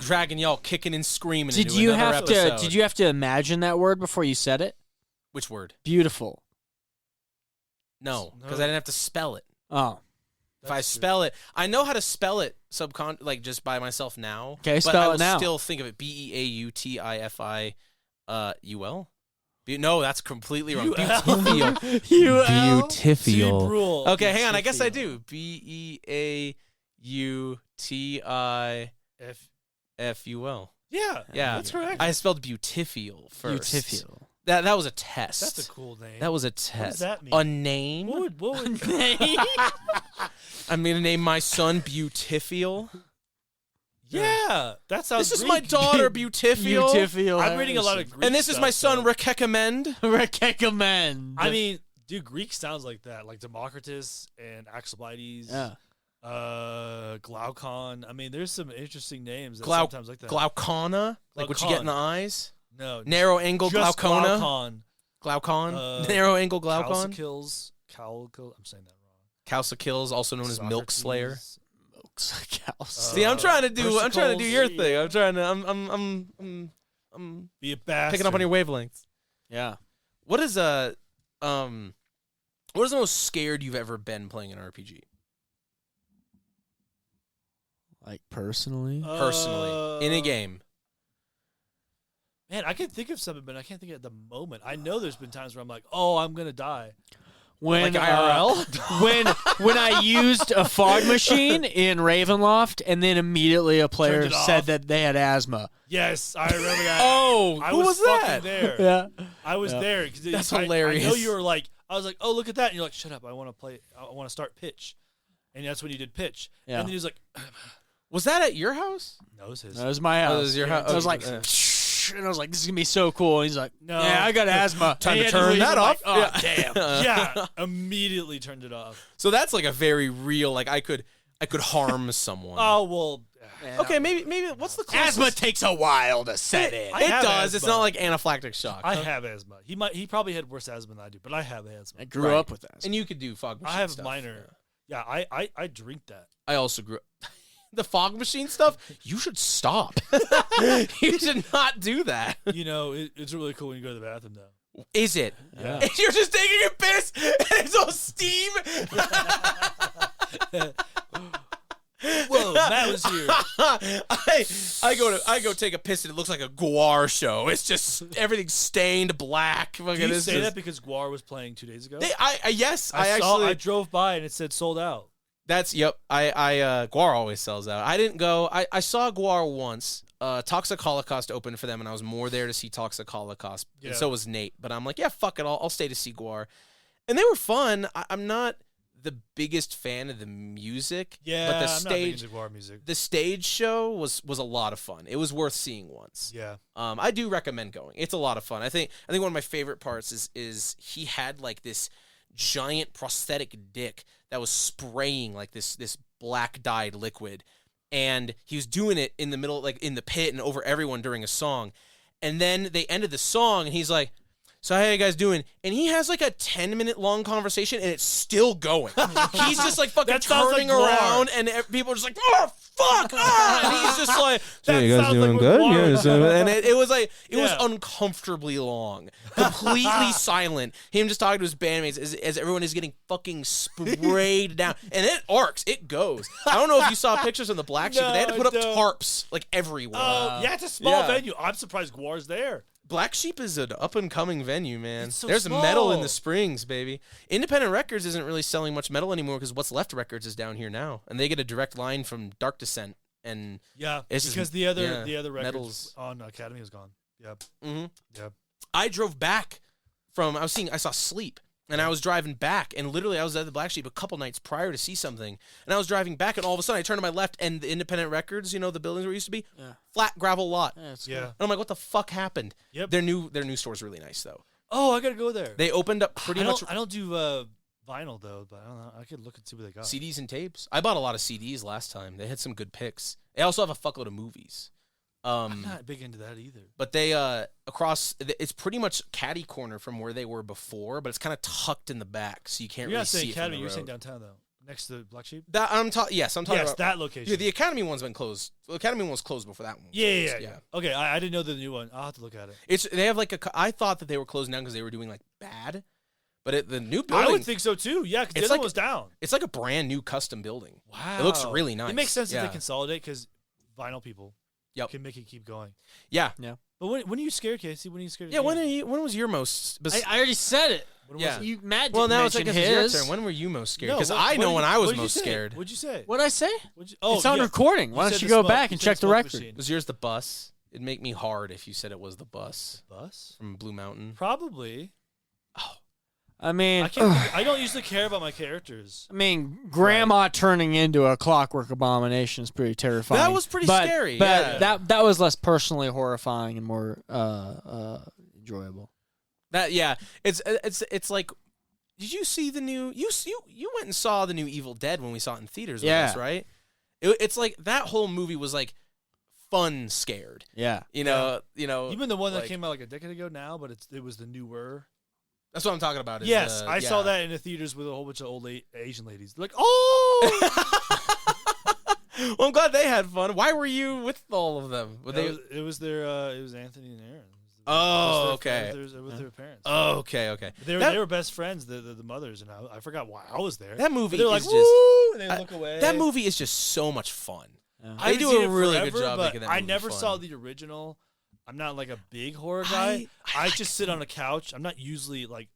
dragging y'all kicking and screaming Did into you another have episode. Did you have to imagine that word before you said it? Which word? Beautiful. No, because I didn't have to spell it. Oh. If I spell it, I know how to spell it like just by myself now. Okay, but spell I will it now. still think of it Beautiful. No, that's completely wrong. Beautifiul. Beautifiul. Okay, hang on. I guess I do. Beautiful. Yeah, that's correct. I spelled Beautifiul first. Beautifiul. That was a test. That's a cool name. That was a test. What does that mean? A name? What would Name? I'm gonna name my son Beautifiul. Yeah, that sounds. This is my daughter Beautifiul. Beautifiul. I'm reading a lot of Greek And this is my son stuff, Recommend. Recommend. I mean, dude, Greek sounds like that, like Democritus and Alcibiades. Yeah. Glaucon. I mean, there's some interesting names that sometimes like that. Glaucona, like what you get in the eyes. No, Narrow angle just glaucona. Glaucon. Narrow angle glaucon. Calcicils. I'm saying that wrong. Calcicils, also known as Milk Slayer. Socrates. See, I'm trying to do your Persicles. thing. I'm trying to. I'm Be a bastard. picking up on your wavelengths. Yeah. What is the most scared you've ever been playing an RPG? Like personally? Personally, in a game. Man, I can think of something, but I can't think of it at the moment. I know there's been times where I'm like, oh, I'm going to die. When Like IRL? when I used a fog machine in Ravenloft, and then immediately a player Turned it said off. that they had asthma. Yes, I remember that. Oh, I who was fucking that? there. Yeah. I was there. 'Cause That's I hilarious. know you were like, I was like, oh, look at that. And you're like, shut up. I want to play. I want to start pitch. And that's when you did pitch. Yeah. And then he was like, Was that at your house? no, it's his. That was my house. Oh, it was your house. I was like, Okay. and I was like, this is gonna be so cool. And he's like, No. yeah, I got asthma. Time He to had turn leave. that I'm off. like, oh, Damn. yeah, immediately turned it off. So that's like a very real. Like I could harm someone. Oh, well. Okay, maybe. What's the closest? Asthma takes a while to set in. I It have does. It's asthma. not like anaphylactic shock. I have asthma. He probably had worse asthma than I do, but I have asthma. I grew Right. up with asthma. And you could do fog machine I have stuff. minor. Yeah, I drink that. I also grew up. The fog machine stuff, you should stop. You should not do that. You know, it's really cool when you go to the bathroom, though. Is it? Yeah. And you're just taking a piss and it's all steam. Whoa, Matt was here. I go take a piss and it looks like a Guar show. It's just everything stained black. Do you say that because Guar was playing 2 days ago? Yes, I drove by and it said sold out. Yep. Guar always sells out. I didn't go. I saw Guar once. Toxic Holocaust opened for them, and I was more there to see Toxic Holocaust. Yeah. And so was Nate. But I'm like, yeah, fuck it. I'll stay to see Guar. And they were fun. I'm not the biggest fan of the music. Yeah, but the I'm stage, not big into Guar music. the stage show was a lot of fun. It was worth seeing once. Yeah. I do recommend going. It's a lot of fun. I think one of my favorite parts is he had like this giant prosthetic dick that was spraying like this black dyed liquid, and he was doing it in the middle, like in the pit and over everyone during a song. And then they ended the song and he's like, so how you guys doing? And he has like a 10-minute long conversation and it's still going. He's just like fucking That sounds turning like Guar. around and people are just like, oh fuck, and he's just like, That sounds like what Guar was doing. and it was like it was Yeah. uncomfortably long, completely silent. Him just talking to his bandmates as everyone is getting fucking sprayed down, and it arcs, it goes. I don't know if you saw pictures on the Black Sheep, but they had to No, put up I don't. tarps like everywhere. Oh, yeah, it's a small Yeah. venue. I'm surprised Guar's there. Black Sheep is an up and coming venue, man. It's so There's metal in the small. Springs, baby. Independent Records isn't really selling much metal anymore because What's Left Records is down here now, and they get a direct line from Dark Descent. And Yeah, It's just- because the other yeah, records metals. on Academy is gone. Yep. mhm. Yep. I drove back from I saw Sleep, and I was driving back, and literally I was at the Black Sheep a couple nights prior to see something, and I was driving back, and all of a sudden I turned to my left, and the Independent Records, the buildings where it used to be, Yeah. flat gravel lot. Yeah, it's Yeah. cool. And I'm like, what the fuck happened? Yep. Their new store's really nice though. Oh, I gotta go there. They opened up pretty much I don't do vinyl though, but I don't know. I could look and see what they got. CDs and tapes. I bought a lot of CDs last time. They had some good picks. They also have a fuckload of movies. I'm not big into that either. But they it's pretty much catty corner from where they were before, but it's kind of tucked in the back, so you can't You're really not saying see it from Academy. the You're saying road. downtown though. Next to Black Sheep? That I'm talking. Yes, I'm talking Yes, about that location. Yeah, the Academy one's been closed. The Academy one was closed before that one. Yeah. Okay, I didn't know the new one. I'll have to look at it. They have like I thought that they were closing down because they were doing like bad, but the new building. I would think so too. Yeah, because the It's other like- one was down. It's like a brand new custom building. Wow, It looks really nice. It makes sense Yeah. that they consolidate because vinyl people Yep. can make it keep going. Yeah. But when are you scared, Casey? When are you scared? Yeah. When was your most? I already said it. When Yeah. was it? You Matt Well, didn't now it's like mention it's your his. turn. When were you most scared? No, Because what- I what know did when you- I was what did you most say? scared. What'd you say? What'd I say? Oh, It's on yeah. recording. Why You don't said you the go smoke- back you and said check the smoke record? machine. Was yours the bus? It'd make me hard if you said it was the bus Bus? from Blue Mountain. Probably. I mean, I don't usually care about my characters. Grandma turning into a clockwork abomination is pretty terrifying. That was pretty scary, But yeah. that was less personally horrifying and more enjoyable. It's like. Did you see the new? You went and saw the new Evil Dead when we saw it in theaters with Yeah. us, right? It's like that whole movie was like fun scared. Yeah. You know. Even the one that like- came out like a decade ago now, but it was the newer. That's what I'm talking about. is Yes, the- I yeah. saw that in the theaters with a whole bunch of old Asian ladies. Like, oh, Well, I'm glad they had fun. Why were you with all of them? Were they? it was Anthony and Aaron. Oh, It okay. was with their parents. Oh, okay. They That- were best friends, the mothers, and I forgot why I was there. That movie But they're like, is woo, just and they I- look away. that movie is just so much fun. I They haven't do seen a it really good forever, job but making that I movie never fun. saw the original. I'm not like a big horror guy. I like just sit on a couch. I'm not usually like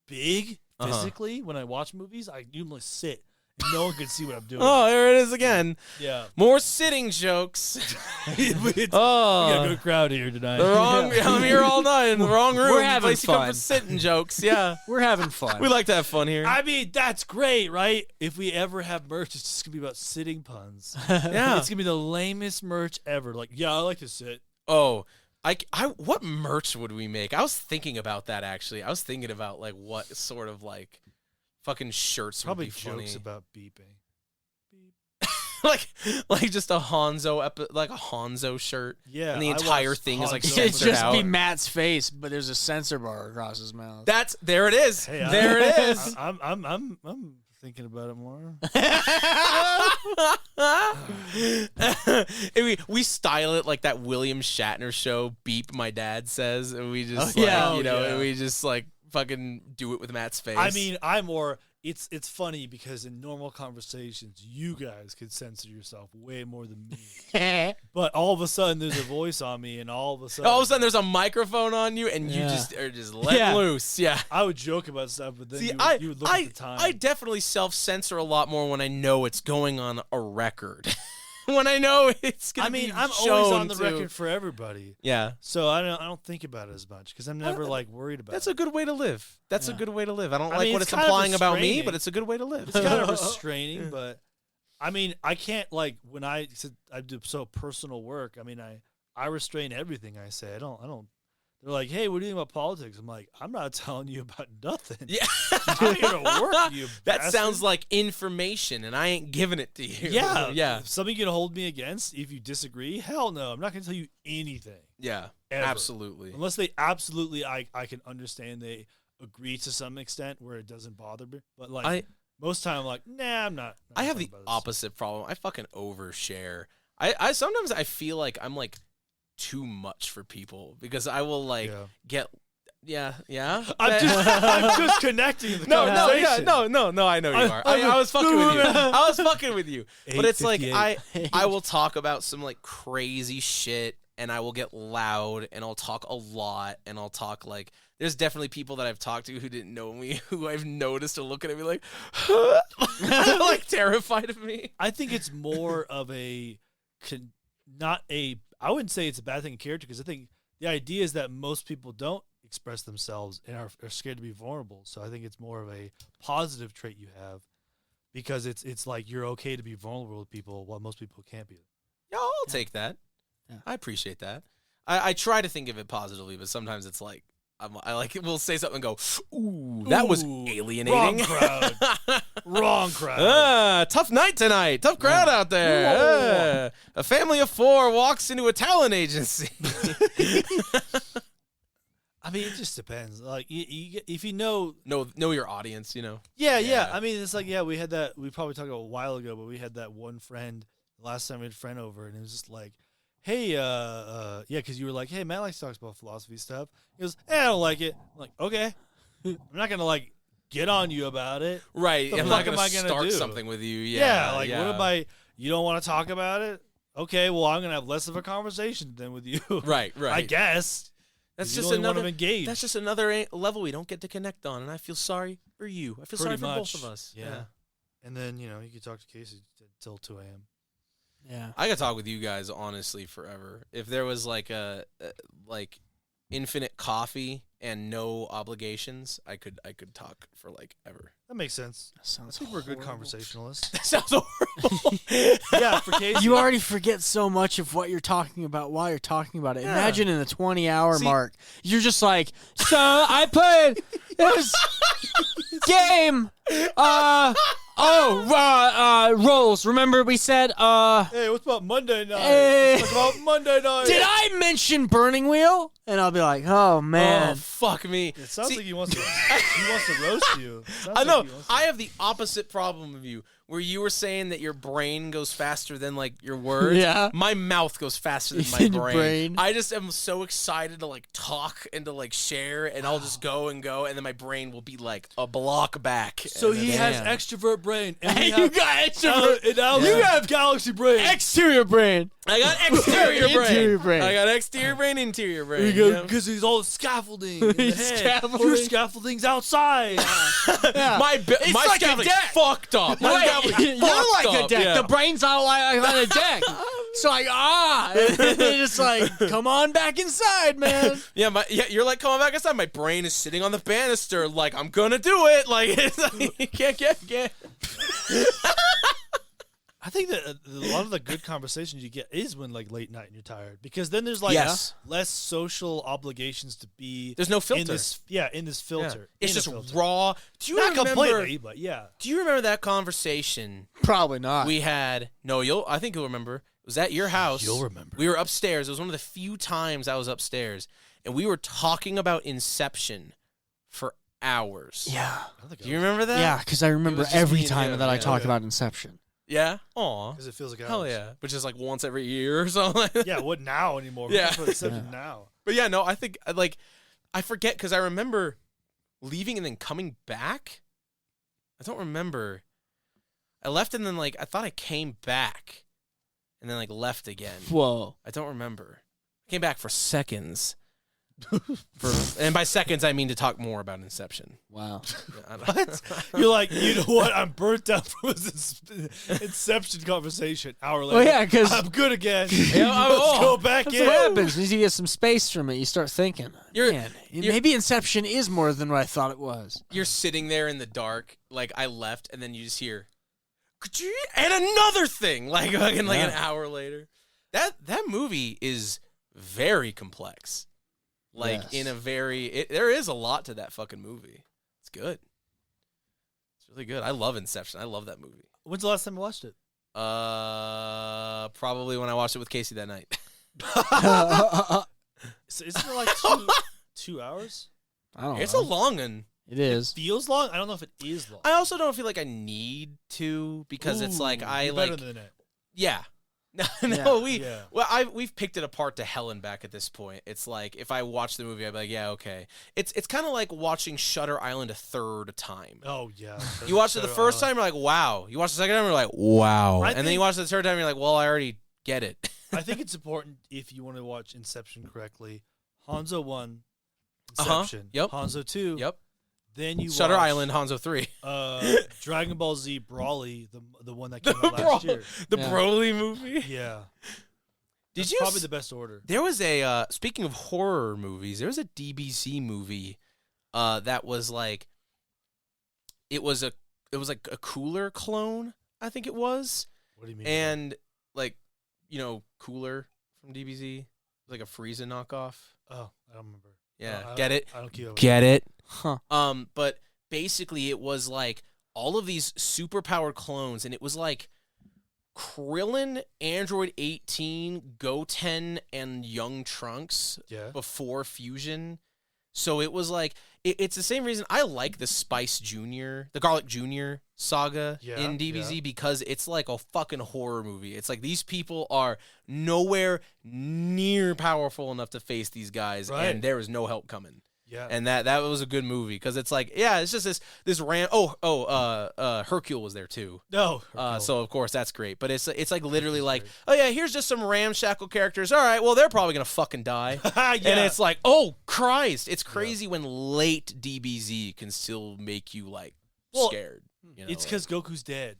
big physically when I watch movies. I usually sit, and no one can see what I'm doing. Oh, there it is again. Yeah, More sitting jokes. we got Oh, a good crowd here tonight. The wrong. I'm here all night in the wrong room. We're having Place you come fun. for sitting jokes. Yeah, we're having fun. we like to have fun here. I mean, that's great, right? If we ever have merch, it's just gonna be about sitting puns. Yeah. It's gonna be the lamest merch ever. Like, yeah, I like to sit. Oh, what merch would we make? I was thinking about that actually. I was thinking about like what sort of like fucking shirts Probably would be funny. jokes about beeping. like just a Hanzo shirt. Yeah, And the I entire watched thing is, like, Hanzo. It'd censored just out. be Matt's face, but there's a censor bar across his mouth. There it is. Hey, There it is. I'm thinking about it more. we style it like that William Shatner show beep my dad says, and we just Oh, yeah. and we just like fucking do it with Matt's face. I mean, I'm more. It's funny because in normal conversations, you guys could censor yourself way more than me. But all of a sudden, there's a voice on me, and all of a sudden, there's a microphone on you, and you Yeah. just are just let Yeah. loose. Yeah. I would joke about stuff, but then See, you would look at the time. I definitely self-censor a lot more when I know it's going on a record. When I know it's gonna I mean, be I'm shown always on the to- record for everybody, Yeah. so I don't think about it as much because I'm never like worried about That's it. a good way to live. That's a Yeah. good way to live. I don't I like mean, what it's it's kind of implying about me, restraining. but it's a good way to live. It's kind of restraining, but I mean, I can't like when I said I do so personal work. I mean, I restrain everything I say. I don't. They're like, hey, what do you think about politics? I'm like, I'm not telling you about nothing. Yeah. I'm here to work, you That bastard. sounds like information, and I ain't giving it to you. Yeah. Yeah. If something you can hold me against if you disagree, hell no. I'm not going to tell you anything. Yeah. Ever. Absolutely. Unless they absolutely, I can understand they agree to some extent where it doesn't bother me. But like most time, I'm like, nah, I'm not. I have talking the about this. opposite problem. I fucking overshare. I sometimes I feel like I'm like too much for people because I will like Yeah. get yeah. I'm just connecting the No, conversation. no, I know you are. I was fucking with you. I was fucking with you. But it's like I will talk about some like crazy shit and I will get loud and I'll talk a lot and I'll talk like there's definitely people that I've talked to who didn't know me who I've noticed to look at me like like terrified of me. I think it's more of I wouldn't say it's a bad thing in character because I think the idea is that most people don't express themselves and are scared to be vulnerable. So I think it's more of a positive trait you have because it's like you're okay to be vulnerable with people while most people can't be. Yeah, I'll take that. Yeah. I appreciate that. I try to think of it positively, but sometimes it's like I like we'll say something and go, ooh, that was Ooh, alienating. wrong crowd. Wrong crowd. Tough night tonight. Tough crowd out there. A family of 4 walks into a talent agency. I mean, it just depends. Like, if you know, Know your audience, you know. yeah. Yeah. I mean, it's like, we had that. We probably talked about a while ago, but we had that one friend. The last time we had a friend over, and it was just like, hey, yeah, because you were like, hey, Matt likes to talk about philosophy stuff. He goes, I don't like it. I'm like, okay, I'm not gonna like get on you about it. Right. The I'm fuck not am I gonna gonna start do? something with you. Yeah, Yeah. like, what am I? You don't want to talk about it? Okay, well, I'm gonna have less of a conversation than with you. Right. I guess. That's 'Cause you just don't want another to engage. That's just another level we don't get to connect on, and I feel sorry for you. I feel sorry Pretty for much, both of us. yeah. And then you could talk to Casey until 2 a.m. Yeah. I could talk with you guys honestly forever. If there was like a like infinite coffee and no obligations, I could talk for like ever. That makes sense. That sounds I think we're good horrible. conversationalists. That sounds horrible. Yeah, for Casey. You already forget so much of what you're talking about while you're talking about it. Yeah. Imagine in the 20-hour See- mark, you're just like, so I played this game. Rolls. Remember we said, Hey, what's about Monday night? Hey. Let's talk about Monday night. did I mention Burning Wheel? And I'll be like, oh, man. Oh fuck me. It sounds See, like he wants to roast you. It sounds I know. like he wants to- I have the opposite problem of you, where you were saying that your brain goes faster than like your words. Yeah. My mouth goes faster than my Than your brain. brain. I just am so excited to like talk and to like share, and I'll just go and go, and then my brain will be like a block back. So and he then- has Damn. extrovert brain, and we Hey, have you got extrovert. and Alex, You you have have galaxy brain. exterior brain. I got exterior brain. Interior brain. I got exterior brain, interior brain. There you you go, know? because he's all scaffolding. In the He's head. scaffolding. Your scaffolding's outside. Yeah. My It's my like a scaffolding's deck. fucked up. My scaffolding's You're like fucked a up, deck. yeah. The brain's all like on a deck. So like, and then just like, come on back inside, man. Yeah, you're like coming back inside. My brain is sitting on the banister, like I'm gonna do it. Like, it's like you can't get. I think that a lot of the good conversations you get is when like late night and you're tired, because then there's like Yes. less social obligations to be. There's no filter. in this. Yeah, in this Yeah. filter. It's In a just filter. raw. Do you Not remember? completely, but yeah. Do you remember that conversation Probably not. we had? No, I think you'll remember. It was at your house. You'll remember. We were upstairs. It was one of the few times I was upstairs, and we were talking about Inception for hours. yeah. I don't think Do you remember that? Yeah, because I remember was just every me and time him, that I yeah. talk Okay. about Inception. Yeah. Aw. because it feels like Hell hours. yeah. But just like once every year or something. Yeah, what now anymore? Yeah. For Inception now. But yeah, no, I think like I forget because I remember leaving and then coming back. I don't remember. I left and then like I thought I came back and then like left again. Whoa. I don't remember. I came back for seconds. And by seconds I mean to talk more about Inception. Wow. Yeah, I don't- What? You're like, you know what? I'm burnt out from this Inception conversation. Hour later. Well, yeah, because I'm good again. Yeah, Let's go back that's in. what happens. Is you get some space from it, you start thinking, You're- man, you're- maybe Inception is more than what I thought it was. You're sitting there in the dark, like I left, and then you just hear, "Ka-chee," and another thing, like fucking like an Yeah. hour later. That movie is very complex. Like Yes. in a there is a lot to that fucking movie. It's good. It's really good. I love Inception. I love that movie. When's the last time you watched it? Probably when I watched it with Casey that night. Isn't it like 2 hours? I don't It's know. a long one. It is. Feels long? I don't know if it is long. I also don't feel like I need to because it's like Ooh, I you're like better than it. yeah. No, Yeah. we've picked it apart to hell and back at this point. It's like if I watch the movie, I'd be like, yeah, okay. It's kind of like watching Shutter Island a third time. Oh yeah. You watch it the first time, you're like, wow. You watch the second time, you're like, wow. I And then you think- watch it the third time, you're like, well, I already get it. I think it's important if you want to watch Inception correctly. Hanzo 1, Uh-huh. Inception. Yep. Hanzo 2. Yep. Then you Shutter watch, Island, Hanzo 3. Dragon Ball Z Brawly, the one that came out Bro- last year. The Yeah. Broly movie. Yeah. Did That's you probably the best order. There was a speaking of horror movies, there was a DBZ movie that was like it was like a Cooler clone, I think it was. What do you mean? And like, Cooler from DBZ, like a Frieza knockoff. Oh, I don't remember. Yeah, I get don't- it? I don't keep up. Get it? Huh. But basically it was like all of these superpowered clones, and it was like Krillin, Android 18, Goten, and Young Trunks Yeah. before fusion. So it was like it's the same reason I like the Garlic Jr. saga in DBZ because it's like a fucking horror movie. It's like these people are nowhere near powerful enough to face these guys, and there is no help coming. Yeah, and that was a good movie because it's like it's just this Hercule was there too. No, so of course that's great, but it's like literally like here's just some ramshackle characters. All right, well they're probably gonna fucking die, and it's like oh Christ, it's crazy when late DBZ can still make you like scared. You know? It's because Goku's dead.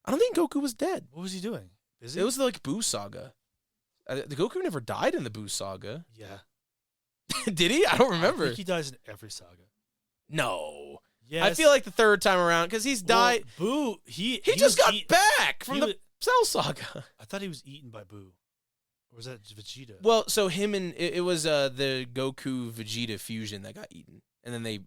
I don't think Goku was dead. What was he doing? It was like Buu saga. The Goku never died in the Buu saga. Yeah. Did he? I don't remember. I think he dies in every saga. No. Yes. I feel like the third time around because he's died. Boo. He just got back from the Cell saga. I thought he was eaten by Boo. Or was that Vegeta? Well, so him and it was the Goku Vegeta fusion that got eaten, and then they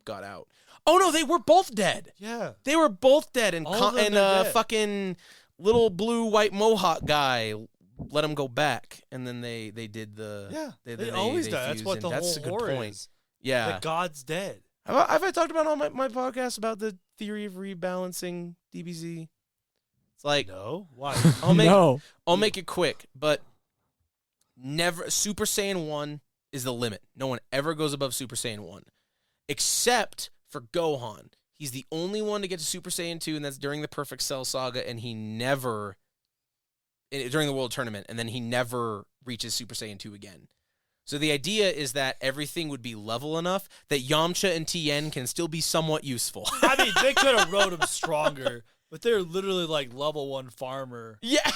got out. Oh no, they were both dead. Yeah, they were both dead, and dead. Fucking little blue white mohawk guy let him go back, and then they did the they always die. That's what the whole a good horror point. is. Yeah, that God's dead. Have I talked about on my podcast about the theory of rebalancing DBZ? It's like no, why? I'll make it quick, but never Super Saiyan 1 is the limit. No one ever goes above Super Saiyan 1, except for Gohan. He's the only one to get to Super Saiyan 2, and that's during the Perfect Cell saga, and he never during the World Tournament, and then he never reaches Super Saiyan 2 again. So the idea is that everything would be level enough that Yamcha and Tien can still be somewhat useful. I mean, they could have wrote him stronger, but they're literally like level 1 farmer. Yeah.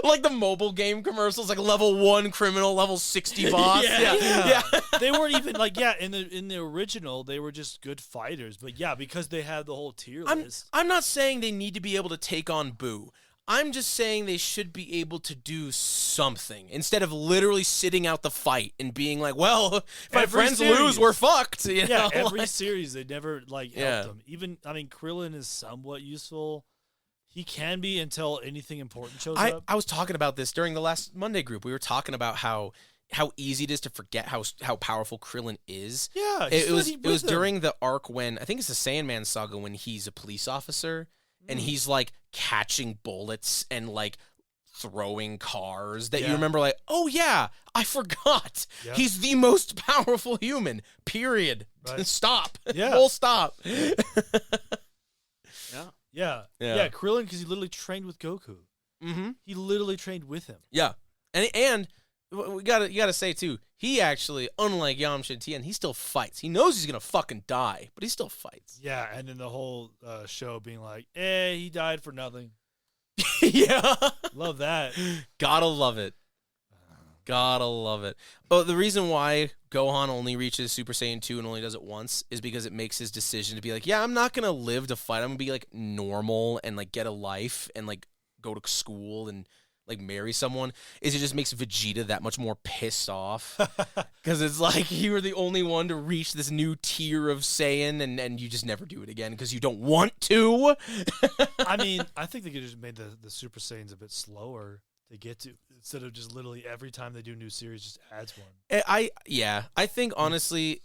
Like the mobile game commercials, like level 1 criminal, level 60 boss. Yeah. They weren't even like, in the original, they were just good fighters. But because they had the whole tier list. I'm not saying they need to be able to take on Boo. I'm just saying they should be able to do something instead of literally sitting out the fight and being like, well, if my friends lose, we're fucked. You know? Every series, they never helped them. Even, Krillin is somewhat useful. He can be until anything important shows up. I was talking about this during the last Monday group. We were talking about how easy it is to forget how powerful Krillin is. Yeah, it was during the arc when, I think it's the Sandman saga, when he's a police officer. And he's like catching bullets and like throwing cars that you remember like, oh yeah, I forgot. Yep. He's the most powerful human, period. Right. Stop. Yeah. Full stop. Yeah. Krillin, because he literally trained with Goku. Mm-hmm. He literally trained with him. Yeah. And you gotta say too, he actually, unlike Yamcha and Tien, he still fights. He knows he's gonna fucking die, but he still fights. Yeah, and then the whole show being like, he died for nothing. Yeah. Love that. Gotta love it. Gotta love it. Oh, the reason why Gohan only reaches Super Saiyan 2 and only does it once is because it makes his decision to be like, I'm not gonna live to fight. I'm gonna be like normal and like get a life and like go to school and like marry someone. It just makes Vegeta that much more pissed off because it's like you were the only one to reach this new tier of Saiyan and you just never do it again because you don't want to. I mean, I think they could have just made the Super Saiyans a bit slower to get to, instead of just literally every time they do a new series just adds one. I think honestly,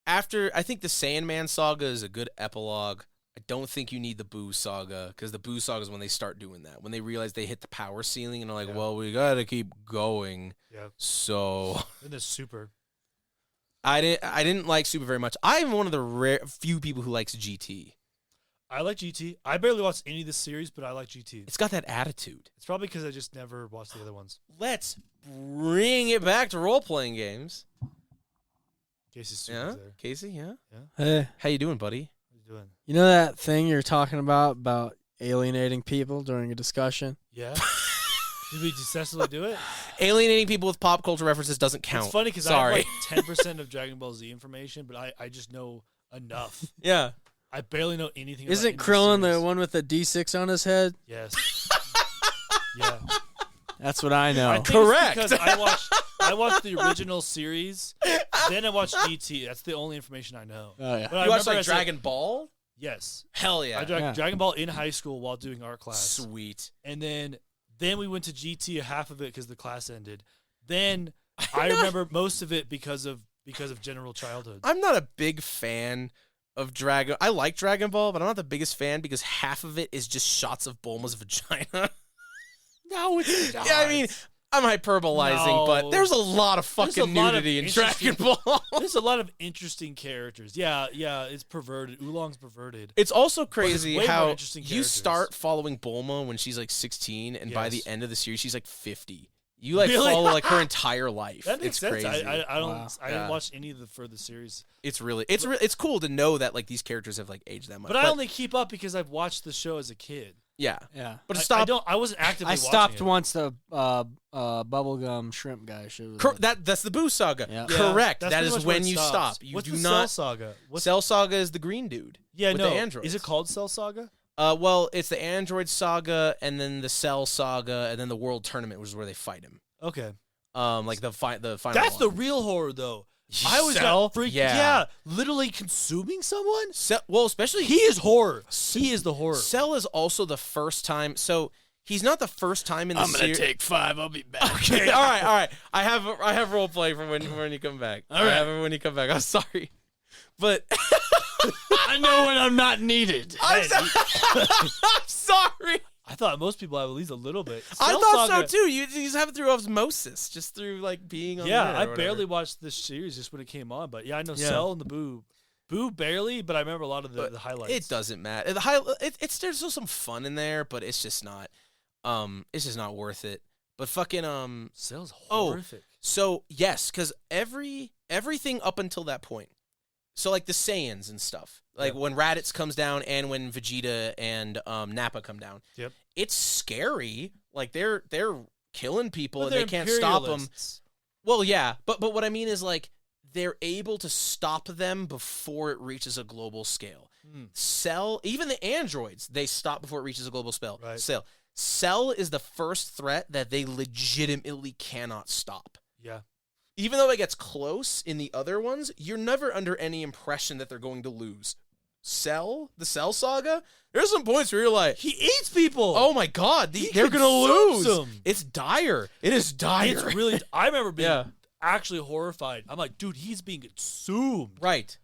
I think the Sandman saga is a good epilogue. I don't think you need the Boo saga, because the Boo saga is when they start doing that. When they realize they hit the power ceiling and are like, well, we got to keep going. Yeah. So. And the Super. I didn't like Super very much. I'm one of the few people who likes GT. I like GT. I barely watched any of this series, but I like GT. It's got that attitude. It's probably because I just never watched the other ones. Let's bring it back to role-playing games. Casey's there. Casey, yeah? Hey. How you doing, buddy? Doing? You know that thing you're talking about alienating people during a discussion? Yeah. Did we successfully do it? Alienating people with pop culture references doesn't count. It's funny because I have like 10% of Dragon Ball Z information, but I just know enough. Yeah. I barely know anything Isn't about Krillin the one with the D6 on his head? Yes. Yeah. That's what I know. Correct. Because I watched the original series, then I watched GT. That's the only information I know. Oh, yeah. But you watched like Dragon Ball? Yes. Hell yeah. I drank Dragon Ball in high school while doing art class. Sweet. And then we went to GT, half of it because the class ended. Then I remember most of it because of because of general childhood. I'm not a big fan of Dragon. I like Dragon Ball, but I'm not the biggest fan because half of it is just shots of Bulma's vagina. No, it's not. Yeah, I mean, I'm hyperbolizing, but there's a lot of fucking nudity in Dragon Ball. There's a lot of interesting characters. Yeah, it's perverted. Oolong's perverted. It's also crazy way more how interesting you characters. start following Bulma when she's like 16, and by the Yes. end of the series, she's like 50. You like Really? follow like her entire life. That makes It's sense. crazy. I don't. Wow. I Yeah. didn't watch any of the further series, It's cool to know that like these characters have like aged that much. but I only keep up because I've watched the show as a kid. yeah, Yeah. but I stop. I wasn't actively. I stopped watching it. once the bubblegum shrimp guy showed. That's the Boo Saga. Yeah. Yeah, Correct. that's That pretty is much where when it you stops. stop. You What's do the not. Cell Saga? Cell Saga is the green dude. Yeah, with no. the androids. Is it called Cell Saga? Well, it's the Android Saga, and then the Cell Saga, and then the World Tournament, which is where they fight him. Okay, Like the final. that's the one. real horror though. I was Cell? got freaked. Yeah. Yeah, literally consuming someone. Well, especially He is horror. He is the horror. Cell is also the first time. So he's not the first time in the series. take 5. I'll be back. Okay, all right. I have role play for when you come back. All right. I have it when you come back. I'm sorry, but I know when I'm not needed. I'm sorry. I thought most people have at least a little bit. I Cell thought Saga- so too. You just have it through osmosis, just through like being on. Yeah, there or I whatever. barely watched this series just when it came on, but yeah, I know Yeah. Cell and the Boo. Boo barely, but I remember a lot of But the highlights. It doesn't matter. It's there's still some fun in there, but it's just not worth it. But fucking Cell's Oh. horrific. So yes, because everything up until that point, so like the Saiyans and stuff, like Yep. when Raditz comes down and when Vegeta and Nappa come down, Yep. it's scary. Like they're killing people But and they they're can't stop them. imperialists. Well, yeah, but what I mean is like they're able to stop them before it reaches a global scale. Hmm. Cell, even the androids, they stop before it reaches a global scale. Right. Cell is the first threat that they legitimately cannot stop. Yeah. Even though it gets close in the other ones, you're never under any impression that they're going to lose. The Cell Saga, there's some points where you're like, He eats people. oh my god, He they're gonna consumes lose. them. It's dire. It is dire. It's really. I remember being Yeah. actually horrified. I'm like, dude, he's being consumed. right.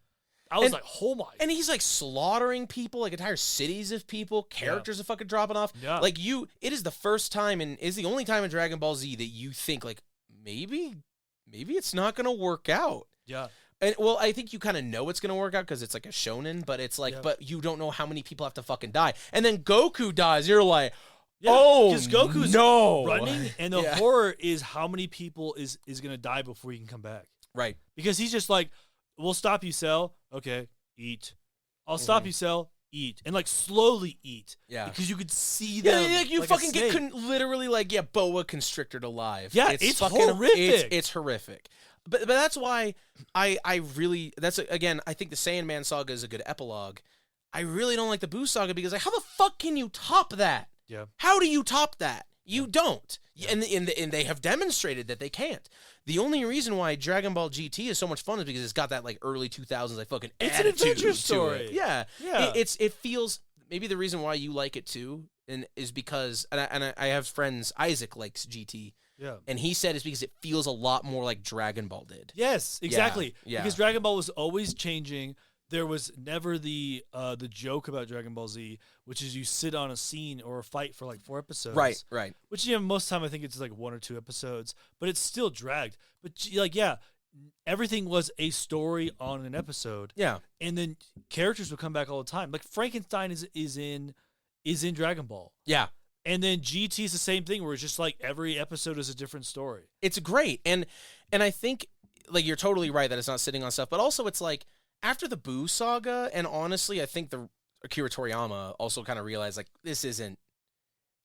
I was And- like, oh my. And he's like slaughtering people, like entire cities of people. Characters are fucking dropping off. Yeah. Like it is the first time and is the only time in Dragon Ball Z that you think like maybe it's not gonna work out. Yeah. And well, I think you kind of know it's gonna work out because it's like a shonen, but it's like, Yeah. but you don't know how many people have to fucking die. And then Goku dies. You're like, Yeah, oh, because Goku's no, running, and the Yeah. horror is how many people is gonna die before he can come back. Right. Because he's just like, we'll stop you, Cell. Okay, eat. I'll stop Mhm. you, Cell. Eat. And like slowly eat. Yeah. Because you could see Yeah, them. like you like a fucking get snake. literally like boa constricted alive. Yeah, it's fucking horrific. It's horrific. But that's why I really again I think the Saiyan Man saga is a good epilogue. I really don't like the Boo saga because like how the fuck can you top that? Yeah. How do you top that? You don't. And they have demonstrated that they can't. The only reason why Dragon Ball GT is so much fun is because it's got that like early 2000s like fucking It's an attitude adventure to story. it. Yeah. Yeah. It feels maybe the reason why you like it too and is because I have friends Isaac likes GT Yeah. and he said it's because it feels a lot more like Dragon Ball did. Yes, exactly. yeah. Because Dragon Ball was always changing. There was never the joke about Dragon Ball Z, which is you sit on a scene or a fight for like 4 episodes. Right. Which most of the time I think it's like 1 or 2 episodes, but it's still dragged. But everything was a story on an episode, Yeah. and then characters would come back all the time. Like Frankenstein is in Dragon Ball, Yeah. and then GT is the same thing where it's just like every episode is a different story. It's great. And I think like you're totally right that it's not sitting on stuff, but also it's like after the Boo saga and honestly I think the Akira Toriyama also kind of realized like this isn't,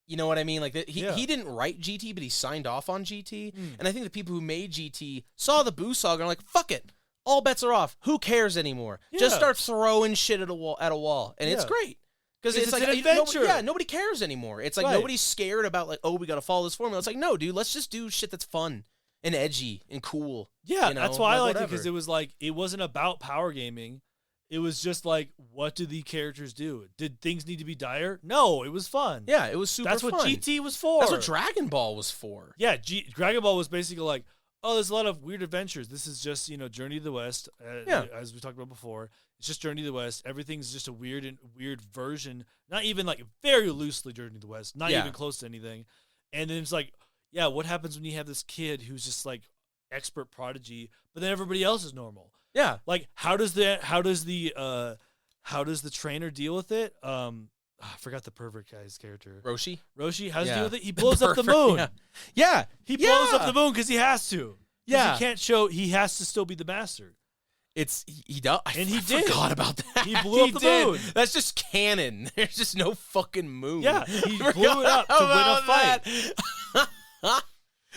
you know what I mean? Like he didn't write GT, but he signed off on GT. And I think the people who made GT saw the Boo saga and are like, fuck it. All bets are off. Who cares anymore? Just Yeah. start throwing shit at a wall. And it's Yeah. great. Because It's like an adventure. nobody cares anymore. It's like Right. nobody's scared about like, oh, we got to follow this formula. It's like, no, dude, let's just do shit that's fun and edgy and cool. Yeah, you know? that's why I liked it whatever. because it was like it wasn't about power gaming. It was just like, what do the characters do? Did things need to be dire? No, it was fun. Yeah, it was super That's fun. what GT was for. That's what Dragon Ball was for. Yeah, Dragon Ball was basically like, oh, there's a lot of weird adventures. This is just, Journey to the West. As we talked about before, it's just Journey to the West. Everything's just a weird version. Not even like very loosely Journey to the West. Not even close to anything. And then it's like, yeah, what happens when you have this kid who's just like expert prodigy, but then everybody else is normal? Yeah. Like, how does the trainer deal with it? I forgot the pervert guy's character. Roshi, how does he deal with it? He blows up the moon. Yeah. He blows up the moon because he has to. Yeah. He can't show. He has to still be the master. He does. He forgot about that. He blew up the moon. That's just canon. There's just no fucking moon. Yeah, he blew it up to win a fight.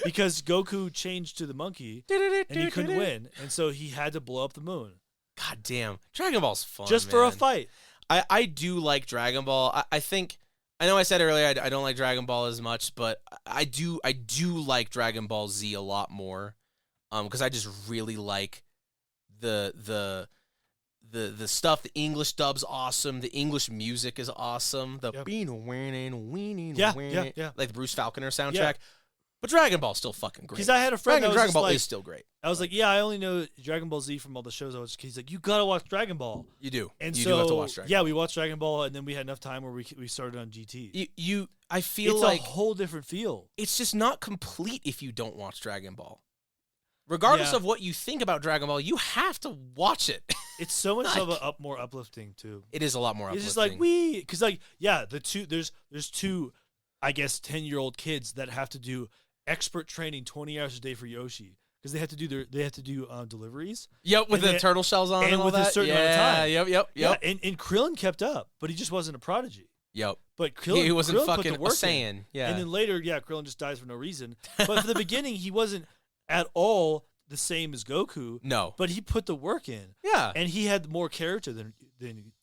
Because Goku changed to the monkey and he couldn't win, and so he had to blow up the moon. God damn, Dragon Ball's fun. Just for a fight. I do like Dragon Ball. I think I know I said earlier I don't like Dragon Ball as much, but I do like Dragon Ball Z a lot more. Because I just really like the stuff. The English dub's awesome. The English music is awesome. The like the Bruce Falconer soundtrack. Yeah. But Dragon Ball's still fucking great. Because I had a friend Dragon Ball like, is still great. I was like, yeah, I only know Dragon Ball Z from all the shows I watched. He's like, you gotta watch Dragon Ball. You do. And you so, do have to watch Dragon Ball. Yeah, we watched Dragon Ball, and then we had enough time where we started on GT. I feel it's like a whole different feel. It's just not complete if you don't watch Dragon Ball. Regardless of what you think about Dragon Ball, you have to watch it. It's so much of a more uplifting too. It is a lot more uplifting. It's just like because there's two, I guess 10-year-old kids that have to do expert training 20 hours a day for Yoshi because they have to do deliveries. Yep, with the turtle shells on and all with that. A certain amount of time. Yep. Yeah, and Krillin kept up, but he just wasn't a prodigy. Yep. But Krillin, he wasn't Krillin fucking put the work Saiyan. in. Yeah. And then later, Krillin just dies for no reason. But for the beginning, he wasn't at all the same as Goku. No. But he put the work in. Yeah. And he had more character than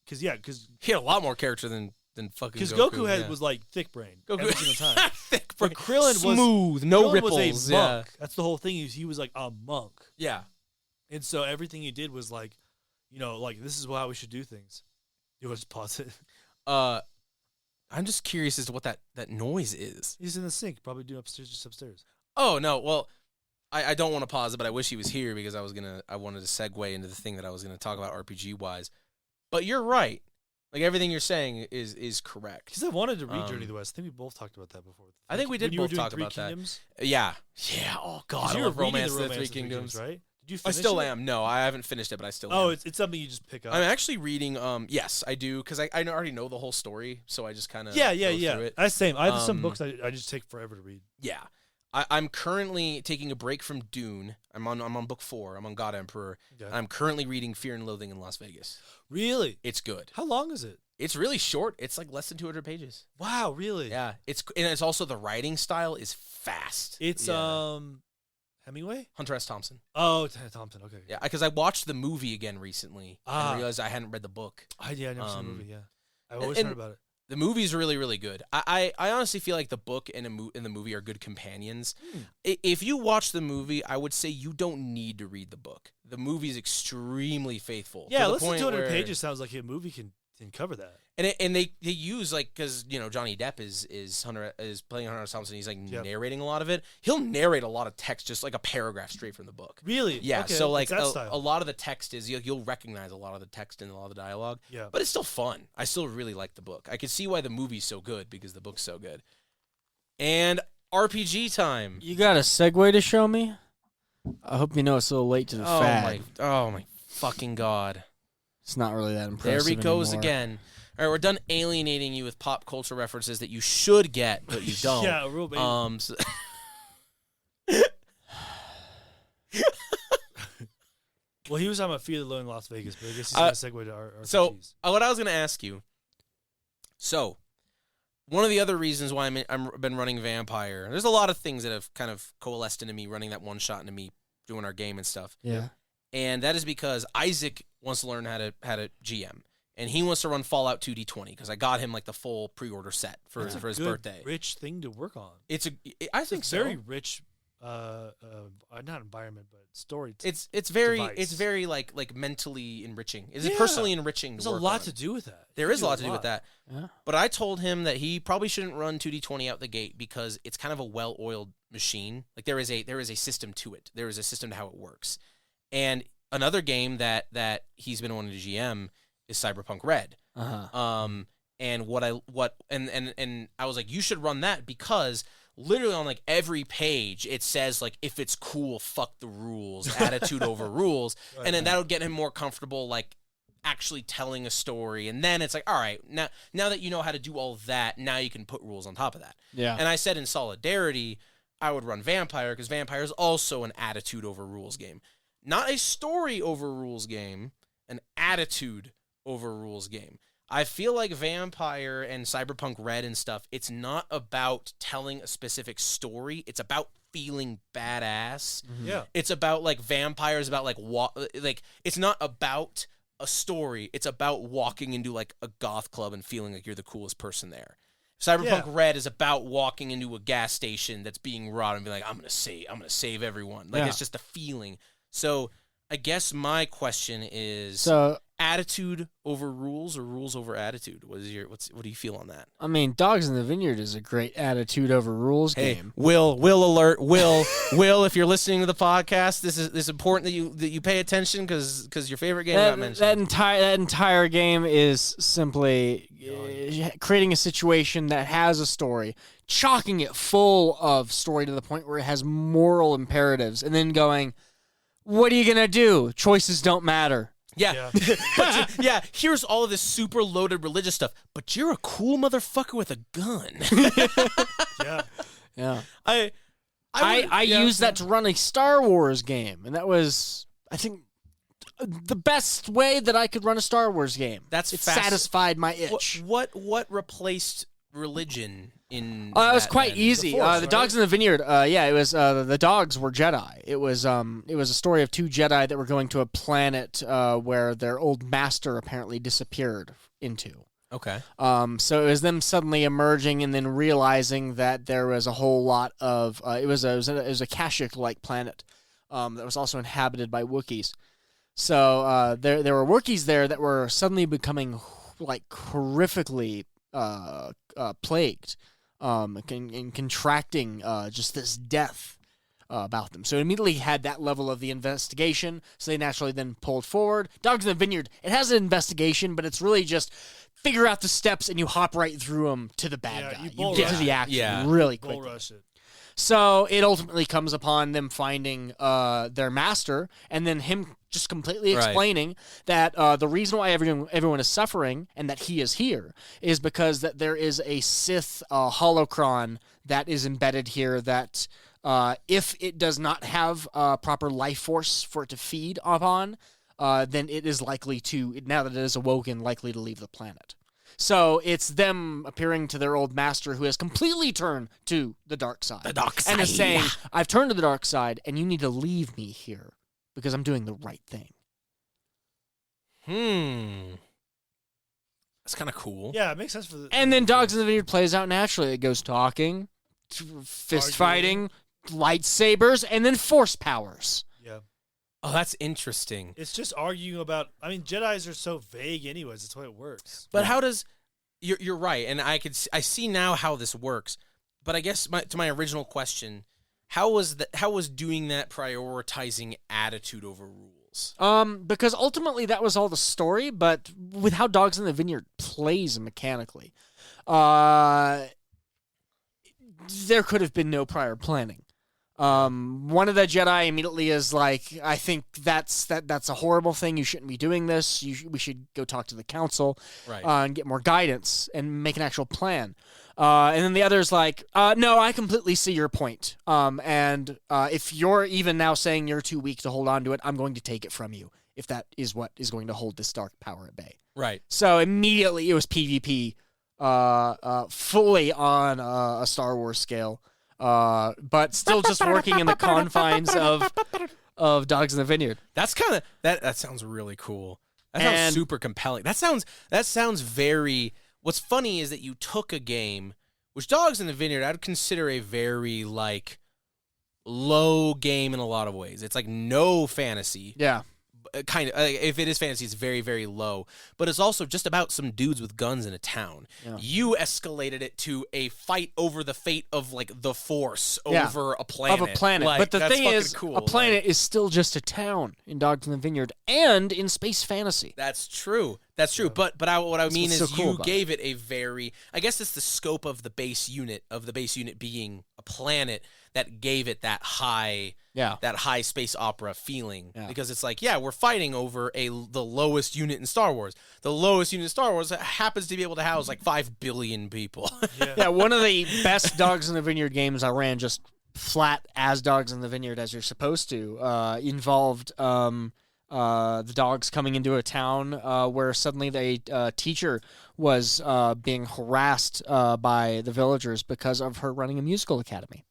because he had a lot more character than fucking Goku. Goku was like thick brain every single time. Thick brain. But Krillin smooth, no ripples. Was a monk. That's the whole thing. He was like a monk. Yeah. And so everything he did was like, like this is how we should do things. You want to pause it? I'm just curious as to what that noise is. He's in the sink, probably doing just upstairs. Oh no, well, I don't want to pause it, but I wish he was here because I wanted to segue into the thing that I was gonna talk about RPG wise. But you're right. Like everything you're saying is correct. Because I wanted to read Journey to the West. I think we both talked about that before. I think we did both talk about Kingdoms? That. Yeah. Oh God, I love Romance of the Three Kingdoms. Right? Did you finish I still it? am. No, I haven't finished it, but I still am. Oh, it's something you just pick up. I'm actually reading. Yes, I do because I already know the whole story, so I just kind of Through it. I same. I have some books I just take forever to read. Yeah. I'm currently taking a break from Dune. I'm on book 4. I'm on God Emperor. Okay. I'm currently reading Fear and Loathing in Las Vegas. Really? It's good. How long is it? It's really short. It's like less than 200 pages. Wow, really? Yeah. It's also the writing style is fast. It's Hemingway? Hunter S. Thompson. Oh, Thompson. Okay. Yeah, because I watched the movie again recently and realized I hadn't read the book. I never seen the movie. Yeah, I've always heard about it. The movie's really, really good. I honestly feel like the book and the movie are good companions. If you watch the movie, I would say you don't need to read the book. The movie's extremely faithful. Yeah, less than 200 pages sounds like a movie can cover that. And they use like because Johnny Depp is playing Hunter S. Thompson. He's like narrating a lot of it. He'll narrate a lot of text, just like a paragraph straight from the book. Really? Yeah. Okay. So like a lot of the text is you'll recognize a lot of the text and a lot of the dialogue. Yeah. But it's still fun. I still really like the book. I can see why the movie's so good because the book's so good. And RPG time. You got a segue to show me? I hope you know it's a little late to the fad. Oh my fucking God. It's not really that impressive. There he goes anymore. again. All right, we're done alienating you with pop culture references that you should get, but you don't. Yeah, real baby. Well, he was talking about Fear the Low in Las Vegas, but I guess he's going to segue to our RPGs. So, what I was going to ask you, one of the other reasons why I've been running Vampire, there's a lot of things that have kind of coalesced into me running that one shot into me doing our game and stuff. Yeah. And that is because Isaac wants to learn how to GM. And he wants to run Fallout 2 D20 because I got him like the full pre-order set for his birthday. Rich thing to work on. I think it's so. Very rich, not environment, but story. It's very like mentally enriching. It's personally enriching. There's a lot to do with that. There is a lot to do with that. Yeah. But I told him that he probably shouldn't run 2D20 out the gate because it's kind of a well-oiled machine. Like there is a system to it. There is a system to how it works. And another game that he's been wanting to GM is Cyberpunk Red. And I was like, you should run that because literally on like every page it says like, if it's cool, fuck the rules, attitude over rules. Right, and then that'll get him more comfortable like actually telling a story. And then it's like, all right, now that you know how to do all that, now you can put rules on top of that. Yeah. And I said in solidarity, I would run Vampire because Vampire is also an attitude over rules game. Not a story over rules game, an attitude over rules game. I feel like Vampire and Cyberpunk Red and stuff, it's not about telling a specific story. It's about feeling badass. Mm-hmm. Yeah. It's about like Vampires about like it's not about a story. It's about walking into like a goth club and feeling like you're the coolest person there. Cyberpunk Red is about walking into a gas station that's being robbed and being like, I'm gonna save everyone. Like it's just a feeling. So I guess my question is attitude over rules or rules over attitude? What do you feel on that? I mean, Dogs in the Vineyard is a great attitude over rules game. Will alert. Will, if you're listening to the podcast, this is important that you pay attention because your favorite game got mentioned. That entire game is simply creating a situation that has a story, chalking it full of story to the point where it has moral imperatives, and then going, what are you going to do? Choices don't matter. Yeah. Here's all of this super loaded religious stuff, but you're a cool motherfucker with a gun. Yeah. I used that to run a Star Wars game, and that was, I think, the best way that I could run a Star Wars game. It satisfied my itch. What replaced religion in it was quite easy. The Force, the Dogs in the Vineyard, it was the dogs were Jedi. It was a story of two Jedi that were going to a planet where their old master apparently disappeared into. Okay. So it was them suddenly emerging and then realizing that there was a whole lot of it was a Kashyyyk-like planet that was also inhabited by Wookiees. So there were Wookiees there that were suddenly becoming like horrifically plagued and contracting just this death about them. So it immediately had that level of the investigation, so they naturally then pulled forward. Dogs in the Vineyard, it has an investigation, but it's really just figure out the steps and you hop right through them to the bad guy. You get to the action really quickly. Bull rush it. So it ultimately comes upon them finding their master, and then him just completely explaining that the reason why everyone is suffering and that he is here is because that there is a Sith holocron that is embedded here that if it does not have proper life force for it to feed upon, then it is likely to, now that it is awoken, likely to leave the planet. So it's them appearing to their old master who has completely turned to the dark side. The dark side. And is saying, I've turned to the dark side, and you need to leave me here because I'm doing the right thing. That's kind of cool. Yeah, it makes sense for the... And then Dogs in the Vineyard plays out naturally. It goes talking, fist fighting, lightsabers, and then force powers. Yeah. Oh, that's interesting. It's just arguing about... I mean, Jedis are so vague anyways. That's why it works. But how does... You're right, and I see now how this works. But I guess to my original question, how was doing that prioritizing attitude over rules? Because ultimately that was all the story, but with how Dogs in the Vineyard plays mechanically, there could have been no prior planning. One of the Jedi immediately is like, I think that's a horrible thing. You shouldn't be doing this. We should go talk to the council, and get more guidance and make an actual plan. And then the other's like, no, I completely see your point. And if you're even now saying you're too weak to hold on to it, I'm going to take it from you if that is what is going to hold this dark power at bay. Right. So immediately it was PvP, fully on a Star Wars scale. But still just working in the confines of Dogs in the Vineyard. That's kind of that sounds really cool. That sounds super compelling. That sounds very. What's funny is that you took a game, which Dogs in the Vineyard I'd consider a very like low game in a lot of ways. It's like no fantasy. Yeah. kind of if it is fantasy, it's very, very low, but it's also just about some dudes with guns in a town. Yeah. You escalated it to a fight over the fate of like the Force Yeah. over a planet. Of a planet. Like, But the that's thing fucking is, cool. a planet is still just a town in Dogs in the Vineyard and in space fantasy. That's true. That's true. But what I mean what's is so cool you about gave it a very, I guess it's the scope of the base unit being a planet that gave it that high space opera feeling. Yeah. Because it's like, yeah, we're fighting over the lowest unit in Star Wars. The lowest unit in Star Wars happens to be able to house like 5 billion people. Yeah, one of the best Dogs in the Vineyard games I ran just flat as Dogs in the Vineyard as you're supposed to involved the dogs coming into a town where suddenly the teacher was being harassed by the villagers because of her running a musical academy.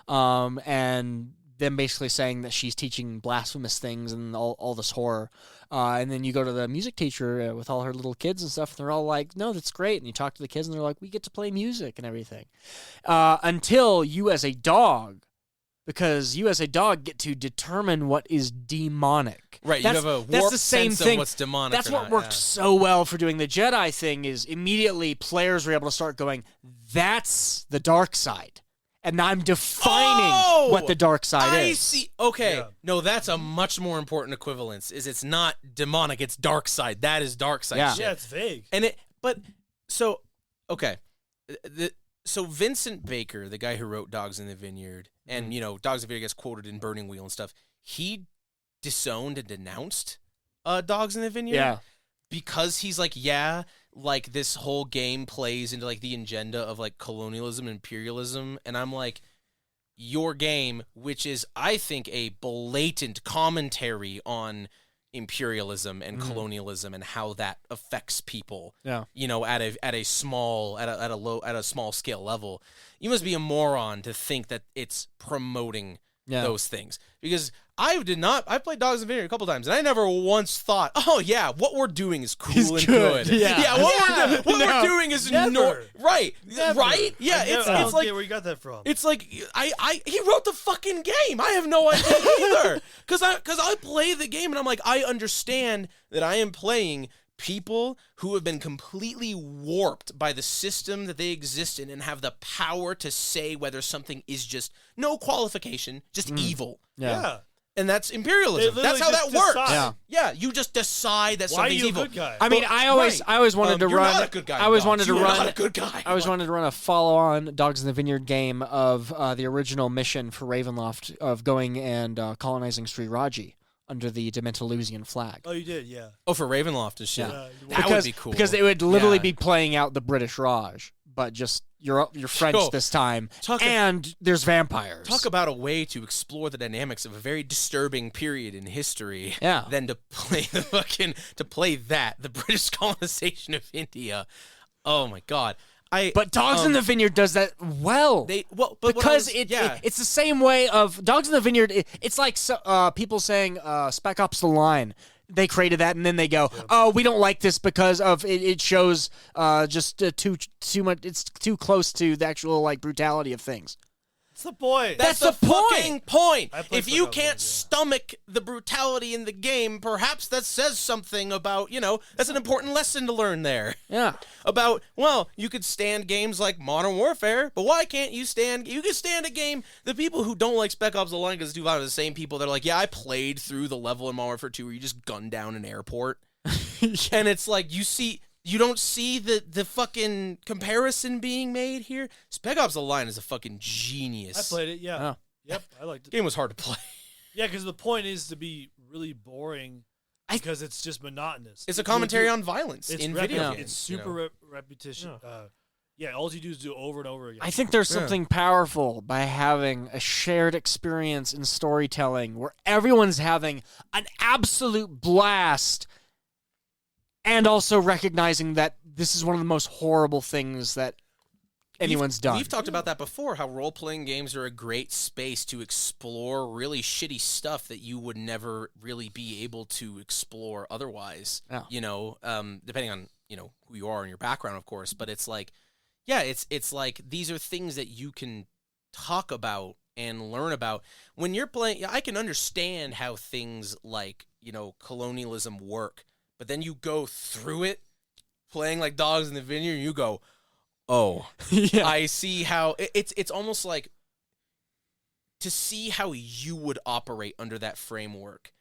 And them basically saying that she's teaching blasphemous things and all this horror. And then you go to the music teacher with all her little kids and stuff, and they're all like, no, that's great. And you talk to the kids, and they're like, we get to play music and everything. Until you as a dog, because you as a dog get to determine what is demonic. Right, That's, you have a that's warped the same sense thing. of what's demonic. That's or what not, worked yeah. so well for doing the Jedi thing is immediately players were able to start going, that's the dark side. And I'm defining what the dark side I is. see. Okay. Yeah. No, that's a much more important equivalence. It's not demonic, it's dark side. That is dark side Yeah. shit. Yeah, it's vague. So Vincent Baker, the guy who wrote Dogs in the Vineyard, and Dogs in the Vineyard gets quoted in Burning Wheel and stuff, he disowned and denounced Dogs in the Vineyard. Yeah. Because he's like, like this whole game plays into like the agenda of like colonialism and imperialism, and I'm like, your game, which is I think a blatant commentary on imperialism and colonialism and how that affects people. Yeah. At a small scale level, you must be a moron to think that it's promoting those things. Because I played Dogs in the Vineyard a couple times, and I never once thought, oh yeah, what we're doing is cool and good. Yeah. What we're doing is Never. right. Never. Right? Yeah, I it's don't like get where you got that from. it's like he wrote the fucking game. I have no idea either. Cuz I play the game and I'm like, I understand that I am playing people who have been completely warped by the system that they exist in and have the power to say whether something is just no qualification, just evil. Yeah. And that's imperialism. They That's how that literally just works. decide. Yeah, you just decide that Why are something's you a evil. good guy? I mean, I always wanted to you're run. not a good guy. I always Dogs. wanted to You're run. not a good guy. I always wanted to run a follow-on Dogs in the Vineyard game of the original mission for Ravenloft of going and colonizing Sri Raji under the Dementelusian flag. Oh, you did, yeah. Oh, for Ravenloft and shit. Yeah. That would be cool. Because it would literally Yeah. be playing out the British Raj, but just you're French Sure. this time, Talk and there's vampires. Talk about a way to explore the dynamics of a very disturbing period in history. Yeah. Than to play the British colonization of India. Oh my god. But Dogs in the Vineyard does that well. Because it's the same way of Dogs in the Vineyard. It's like people saying Spec Ops: The Line. They created that, and then they go, "Oh, we don't like this because of it shows just too much. It's too close to the actual like brutality of things." That's the point. That's the the fucking point. I played If you Spec Ops can't once, yeah. stomach the brutality in the game, perhaps that says something about, that's an important lesson to learn there. Yeah. About, you could stand games like Modern Warfare, but why can't you can stand a game, the people who don't like Spec Ops: The Line because it's too violent are the same people that are like, yeah, I played through the level in Modern Warfare 2 where you just gun down an airport. And it's like, you don't see the fucking comparison being made here? Spec Ops: The Line is a fucking genius. I played it, yeah. Oh. Yep, I liked it. The game was hard to play. Yeah, because the point is to be really boring because it's just monotonous. It's a commentary on violence in video games. It's super repetition. All you do is do it over and over again. I think there's something powerful by having a shared experience in storytelling where everyone's having an absolute blast and also recognizing that this is one of the most horrible things that anyone's done. We've talked about that before, how role-playing games are a great space to explore really shitty stuff that you would never really be able to explore otherwise. Yeah. Depending on, who you are and your background, of course. But it's like, it's like these are things that you can talk about and learn about. When you're playing, I can understand how things like colonialism work. But then you go through it, playing like Dogs in the Vineyard, and you go, oh, Yeah. I see how it's almost like to see how you would operate under that framework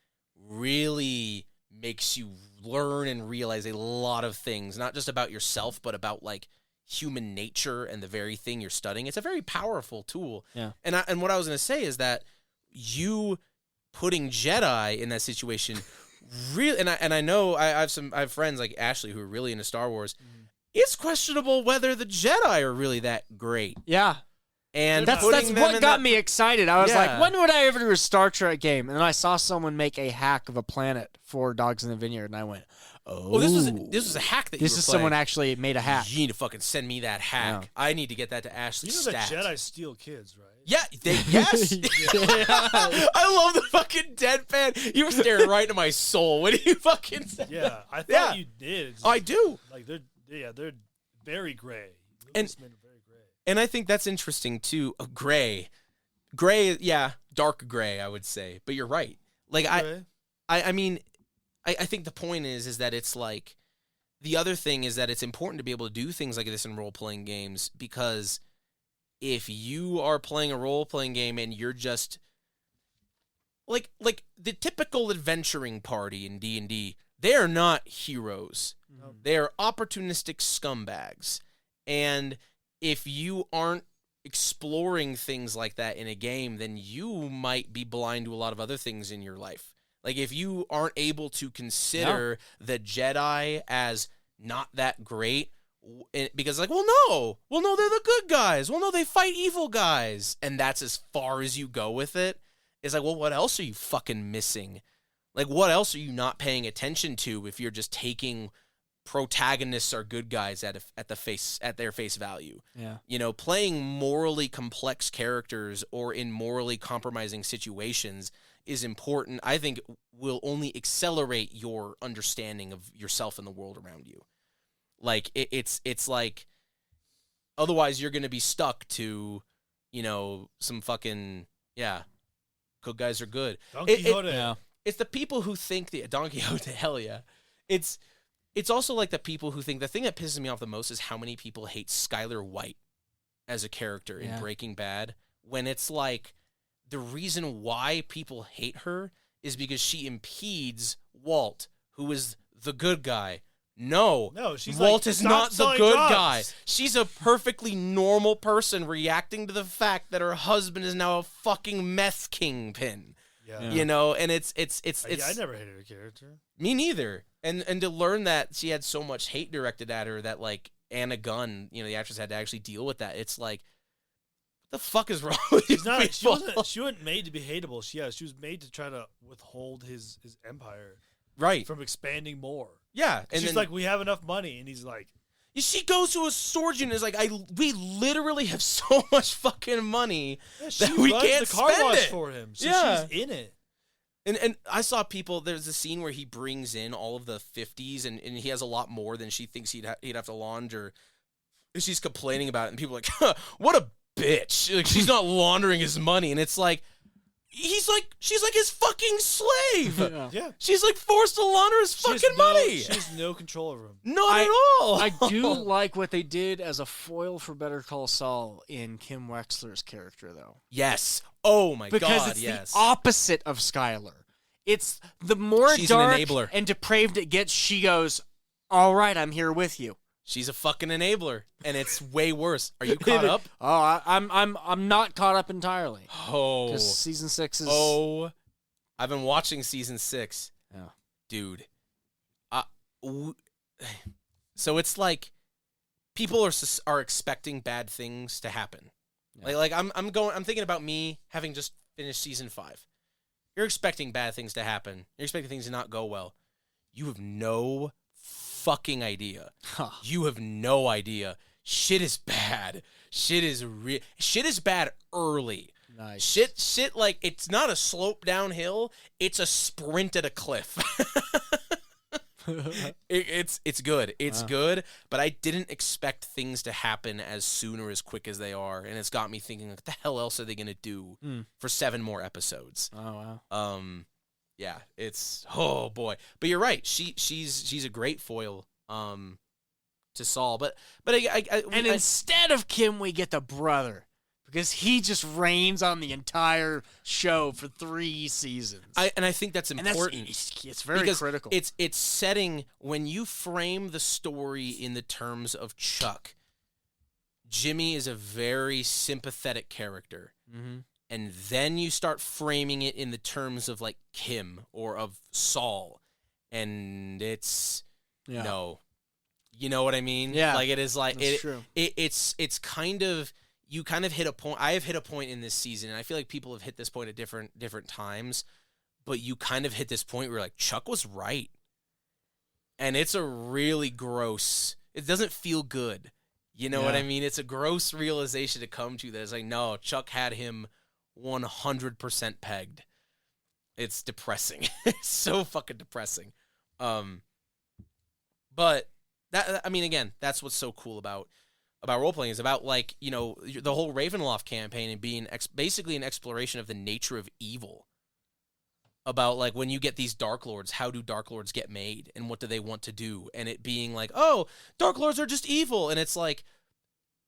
really makes you learn and realize a lot of things, not just about yourself, but about like human nature and the very thing you're studying. It's a very powerful tool. Yeah. And what I was going to say is that you putting Jedi in that situation really, and I know I have friends like Ashley who are really into Star Wars. It's questionable whether the Jedi are really that great. Yeah. And That's putting them what in got that- me excited. I was Yeah. like, when would I ever do a Star Trek game? And then I saw someone make a hack of a planet for Dogs in the Vineyard, and I went, oh. Oh, this was a hack that This you were is playing. someone actually made a hack. You need to fucking send me that hack. Yeah. I need to get that to Ashley. You know stat. that Jedi steal kids, right? Yeah, yes. I love the fucking deadpan. You were staring right into my soul when you fucking said Yeah, that. I thought Yeah. you did. It's I do. Like they're very gray. And- Lucas made them very gray. And I think that's interesting too. Gray, yeah, dark gray, I would say. But you're right. Like Gray. I mean, I think the point is that it's like the other thing is that it's important to be able to do things like this in role playing games, because if you are playing a role playing game and you're just like the typical adventuring party in D&D, they are not heroes. No. They are opportunistic scumbags. And if you aren't exploring things like that in a game, then you might be blind to a lot of other things in your life. Like if you aren't able to consider the Jedi as not that great, because like, well, no, they're the good guys. Well, no, they fight evil guys. And that's as far as you go with it. It's like, well, what else are you fucking missing? Like, what else are you not paying attention to if you're just taking protagonists are good guys at their face value? Yeah. Playing morally complex characters or in morally compromising situations is important. I think will only accelerate your understanding of yourself and the world around you. Like it's like otherwise you're going to be stuck to, some fucking good guys are good. Don Quixote. Yeah. It's the people who think the Don Quixote, hell yeah. It's also like the people who think the thing that pisses me off the most is how many people hate Skylar White as a character in Yeah. Breaking Bad, when it's like the reason why people hate her is because she impedes Walt, who is the good guy. No, she's Walt like, is "Stop not the selling good drugs." guy. She's a perfectly normal person reacting to the fact that her husband is now a fucking meth kingpin. Yeah. And it's I never hated her character. me neither. And to learn that she had so much hate directed at her that like Anna Gunn, the actress, had to actually deal with that. It's like, what the fuck is wrong with She's not. you people? She wasn't made to be hateable. She was made to try to withhold his empire Right. from expanding more. Yeah. And She's then, like, we have enough money, and he's like, she goes to a surgeon and is like, we literally have so much fucking money she that we runs can't the car spend wash it. for him. So Yeah. she's in it. And I saw people, there's a scene where he brings in all of the 50s and he has a lot more than she thinks he'd have to launder. And she's complaining about it and people are like, huh, what a bitch. Like, she's not laundering his money. And it's like, she's like his fucking slave. Yeah. Yeah. She's like forced to launder his She has fucking money. She has no control over him. Not at all. I do like what they did as a foil for Better Call Saul in Kim Wexler's character, though. Yes. Oh my Because God, it's yes. the opposite of Skylar. It's the more She's an dark enabler. and depraved it gets, she goes, all right, I'm here with you. She's a fucking enabler, and it's way worse. Are you caught up? Oh, I'm not caught up entirely. Oh. Because season 6 is... Oh. I've been watching season 6. Yeah. Dude. So it's like people are expecting bad things to happen. Yeah. Like I'm thinking about me having just finished season 5. You're expecting bad things to happen. You're expecting things to not go well. You have no fucking idea. Huh. You have no idea. Shit is bad. Shit is bad early. Nice. Shit like it's not a slope downhill, it's a sprint at a cliff. It's good. It's Wow. good, but I didn't expect things to happen as soon or as quick as they are, and it's got me thinking, what the hell else are they going to do for 7 more episodes? Oh, wow. Yeah, it's oh boy. But you're right. She's a great foil to Saul. But And instead of Kim, we get the brother because he just reigns on the entire show for 3 seasons. I think that's important. It's very critical. It's setting when you frame the story in the terms of Chuck. Jimmy is a very sympathetic character. Mm-hmm. And then you start framing it in the terms of like Kim or of Saul. And it's no. You know what I mean? Yeah. Like it is like That's true. It's kind of you kind of hit a point. I have hit a point in this season, and I feel like people have hit this point at different times, but you kind of hit this point where you're like, Chuck was right. And it's a really gross. It doesn't feel good. You know what I mean? It's a gross realization to come to that it's like, no, Chuck had him 100% pegged. It's depressing. It's so fucking depressing. But that, I mean, again, that's what's so cool about role playing is about like, you know, the whole Ravenloft campaign and being basically an exploration of the nature of evil. About like when you get these Dark Lords, how do Dark Lords get made and what do they want to do? And it being like, oh, Dark Lords are just evil. And it's like,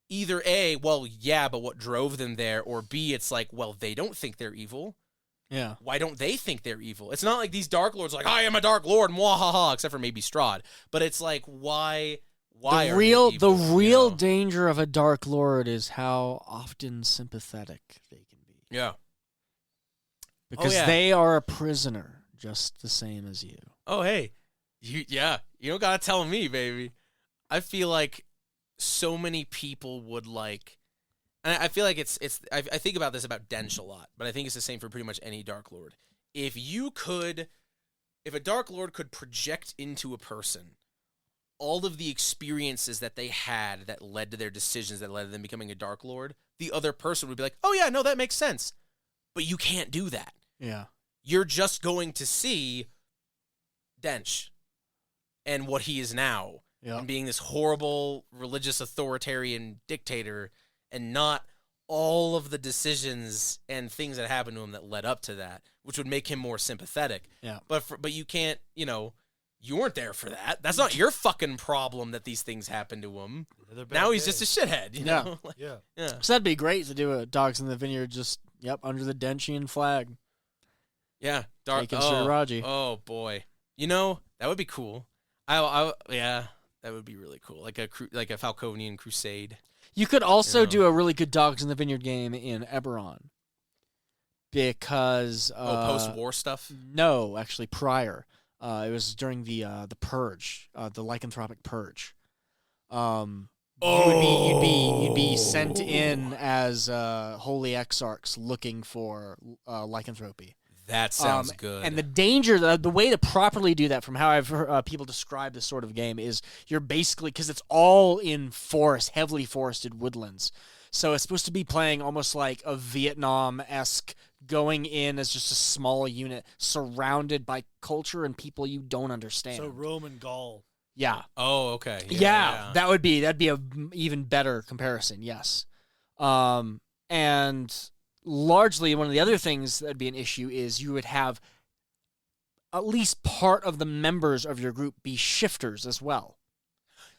either A, well, yeah, but what drove them there? Or B, it's like, well, they don't think they're evil. Yeah. Why don't they think they're evil? It's not like these Dark Lords are like, I am a Dark Lord, mwahaha, except for maybe Strahd. But it's like, why the are real they evil, the real danger of a Dark Lord is how often sympathetic they can be. Yeah. Because they are a prisoner, just the same as you. Oh, hey. You don't got to tell me, baby. I feel like so many people would like, and I feel like I think about this about Dench a lot, but I think it's the same for pretty much any Dark Lord. If a Dark Lord could project into a person all of the experiences that they had that led to their decisions that led to them becoming a Dark Lord, the other person would be like, oh yeah, no, that makes sense. But you can't do that. Yeah. You're just going to see Dench and what he is now. Yep. And being this horrible religious authoritarian dictator and not all of the decisions and things that happened to him that led up to that, which would make him more sympathetic. Yeah. But you can't, you weren't there for that. That's not your fucking problem that these things happened to him. Now he's just a shithead, you know? Yeah. Yeah. So that'd be great to do a Dogs in the Vineyard just, under the Denchian flag. Yeah. Taking Sir Raji. Oh, boy. That would be cool. Yeah. That would be really cool, like a Falconian crusade. You could also do a really good Dogs in the Vineyard game in Eberron, because post-war stuff. No, actually prior. It was during the purge, the lycanthropic purge. You'd be sent in as holy exarchs looking for lycanthropy. That sounds good. And the danger, the way to properly do that, from how I've heard people describe this sort of game, is you're basically, because it's all in heavily forested woodlands. So it's supposed to be playing almost like a Vietnam-esque, going in as just a small unit, surrounded by culture and people you don't understand. So Roman Gaul. Yeah. Oh, okay. Yeah. That'd be a even better comparison. Yes. And largely, one of the other things that'd be an issue is you would have at least part of the members of your group be shifters as well.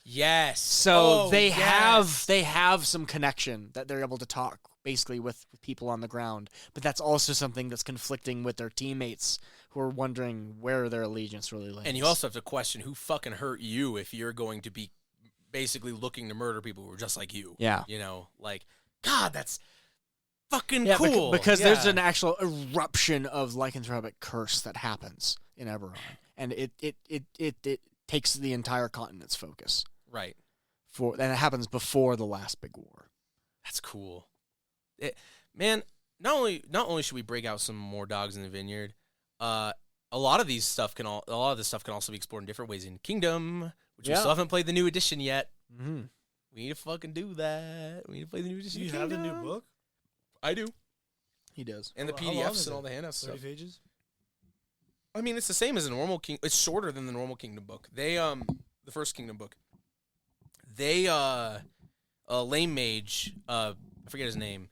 Yes. So they have some connection that they're able to talk basically with people on the ground, but that's also something that's conflicting with their teammates who are wondering where their allegiance really lies. And you also have to question who fucking hurt you if you're going to be basically looking to murder people who are just like you. Yeah. God, that's fucking Yeah, cool. because there's an actual eruption of lycanthropic curse that happens in Eberron, and it takes the entire continent's focus. Right. And it happens before the last big war. That's cool. Man, not only should we break out some more Dogs in the Vineyard, a lot of this stuff can also be explored in different ways in Kingdom, which we still haven't played the new edition yet. Mm-hmm. We need to fucking do that. We need to play the new edition. Do you have the new book? I do. He does. And the How long PDFs is and it? all the handouts. 30 Stuff. pages? I mean, it's the same as a normal King. It's shorter than the normal Kingdom book. They the first Kingdom book. They Lame Mage, I forget his name.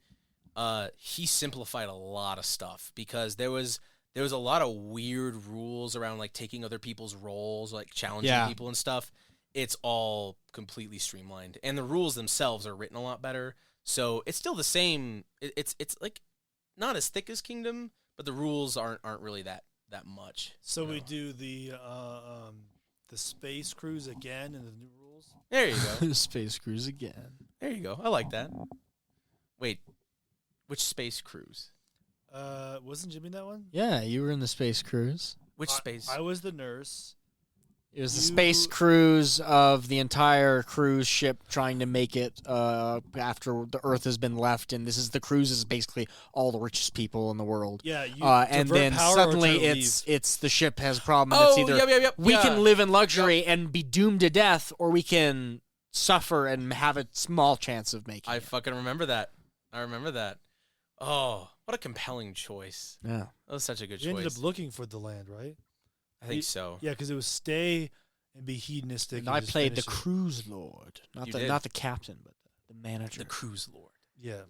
He simplified a lot of stuff because there was there was a lot of weird rules around like taking other people's roles, like challenging Yeah. people and stuff. It's all completely streamlined, and the rules themselves are written a lot better. So it's still the same. It's like not as thick as Kingdom, but the rules aren't really that much. So we know. do the space cruise again and the new rules. There you go. Space Cruise again. There you go. I like that. Wait, which space cruise? Wasn't Jimmy that one? Yeah, you were in the Space Cruise. Which space? I was the nurse. It was the You- space cruise of the entire cruise ship trying to make it after the Earth has been left, and this is the cruise is basically all the richest people in the world. Yeah, you And divert then power or suddenly try to it's the ship has a problem. oh, It's either yep. we yeah. can live in luxury and be doomed to death, or we can suffer and have a small chance of making I it. fucking remember that. I remember that. Oh, what a compelling choice. Yeah. That was such a good You ended choice. up looking for the land, right? I think so. Yeah, because it was stay and be hedonistic. And and I just played the finish it. cruise lord, You did. not the captain, but the manager. The cruise lord. Yeah.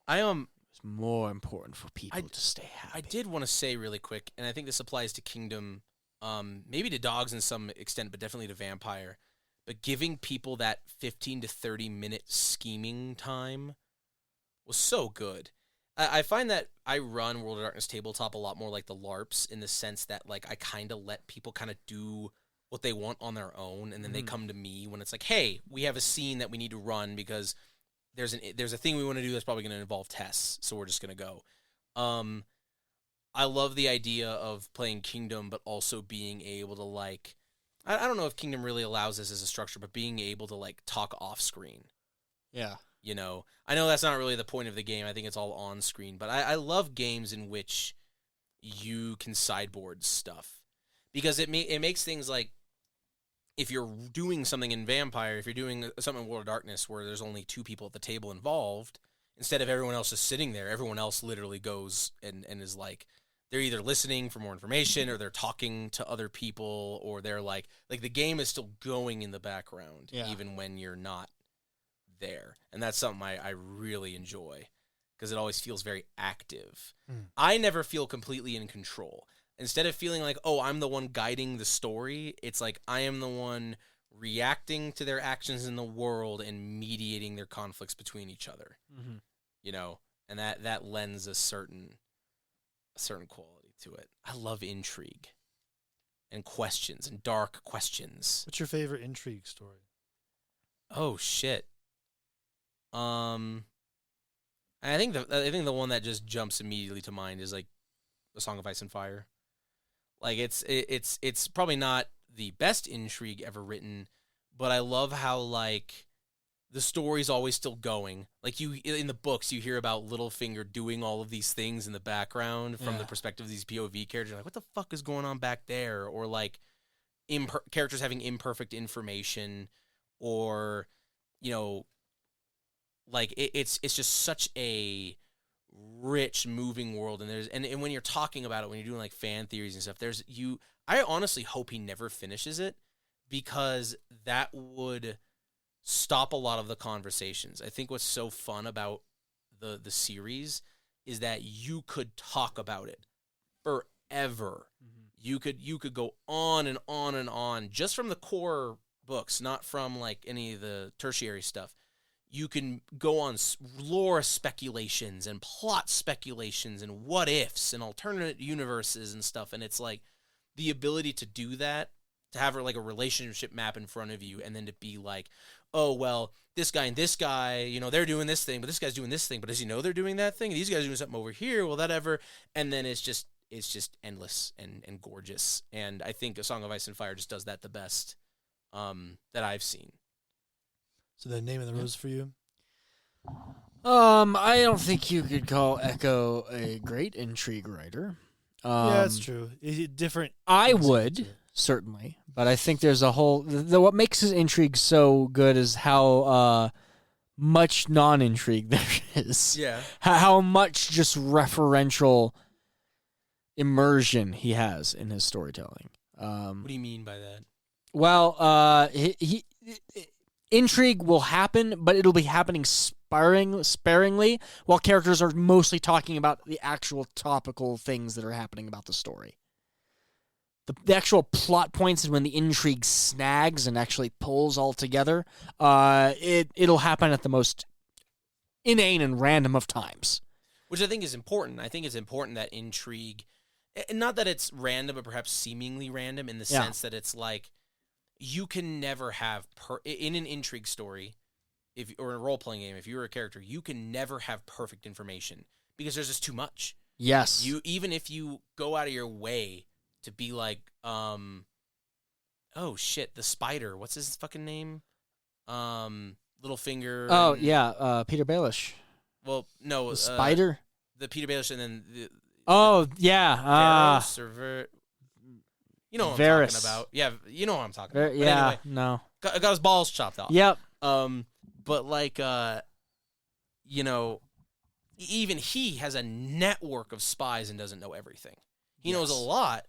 It's more important for people to stay happy. I did want to say really quick, and I think this applies to Kingdom, maybe to dogs in some extent, but definitely to Vampire. But giving people that 15 to 30-minute scheming time was so good. I find that I run World of Darkness tabletop a lot more like the LARPs in the sense that like I kind of let people kind of do what they want on their own, and then they come to me when it's like, hey, we have a scene that we need to run because there's a thing we want to do that's probably going to involve tests, so we're just going to go. I love the idea of playing Kingdom, but also being able to like, I don't know if Kingdom really allows this as a structure, but being able to like talk off screen. Yeah. You know, I know that's not really the point of the game. I think it's all on screen, but I love games in which you can sideboard stuff because it makes things like if you're doing something in Vampire, if you're doing something in World of Darkness where there's only 2 people at the table involved, instead of everyone else just sitting there, everyone else literally goes and is like, they're either listening for more information or they're talking to other people or they're like the game is still going in the background even when you're not there. And that's something I really enjoy because it always feels very active. I never feel completely in control. Instead of feeling like, oh, I'm the one guiding the story, it's like I am the one reacting to their actions in the world and mediating their conflicts between each other. Mm-hmm. You know, and that lends a certain quality to it. I love intrigue and questions and dark questions. What's your favorite intrigue story? Oh shit. I think the one that just jumps immediately to mind is like A Song of Ice and Fire. Like it's probably not the best intrigue ever written, but I love how like the story's always still going. Like you in the books, you hear about Littlefinger doing all of these things in the background from the perspective of these POV characters. Like, what the fuck is going on back there? Or like characters having imperfect information, or you know. Like it's just such a rich, moving world, and and when you're talking about it, when you're doing like fan theories and stuff, I honestly hope he never finishes it because that would stop a lot of the conversations. I think what's so fun about the series is that you could talk about it forever. Mm-hmm. You could go on and on and on just from the core books, not from like any of the tertiary stuff. You can go on lore speculations and plot speculations and what ifs and alternate universes and stuff. And it's like the ability to do that, to have like a relationship map in front of you, and then to be like, oh, well, this guy and this guy, you know, they're doing this thing, but this guy's doing this thing. But does he know they're doing that thing? These guys are doing something over here. Well, that ever. And then it's just endless and gorgeous. And I think A Song of Ice and Fire just does that the best that I've seen. So the name of the rose for you? I don't think you could call Echo a great intrigue writer. Yeah, that's true. Different. I would, certainly. But I think there's a whole... what makes his intrigue so good is how much non-intrigue there is. Yeah. How much just referential immersion he has in his storytelling. What do you mean by that? Well, he intrigue will happen, but it'll be happening sparingly, while characters are mostly talking about the actual topical things that are happening about the story. The actual plot points and when the intrigue snags and actually pulls all together, it'll happen at the most inane and random of times. Which I think is important. I think it's important that intrigue, and not that it's random, but perhaps seemingly random in the sense that it's like, you can never have, in an intrigue story, or in a role-playing game, if you're a character, you can never have perfect information because there's just too much. Yes. Even if you go out of your way to be like, oh shit, the spider, what's his fucking name? Littlefinger. Oh, yeah, Peter Baelish. Well, no. The spider? The Peter Baelish and then Oh, yeah. Varys or you know what I'm Varys. talking about. Yeah, you know what I'm talking about. But Yeah, anyway, no. got his balls chopped off. Yep. But like, you know, even he has a network of spies and doesn't know everything. He knows a lot,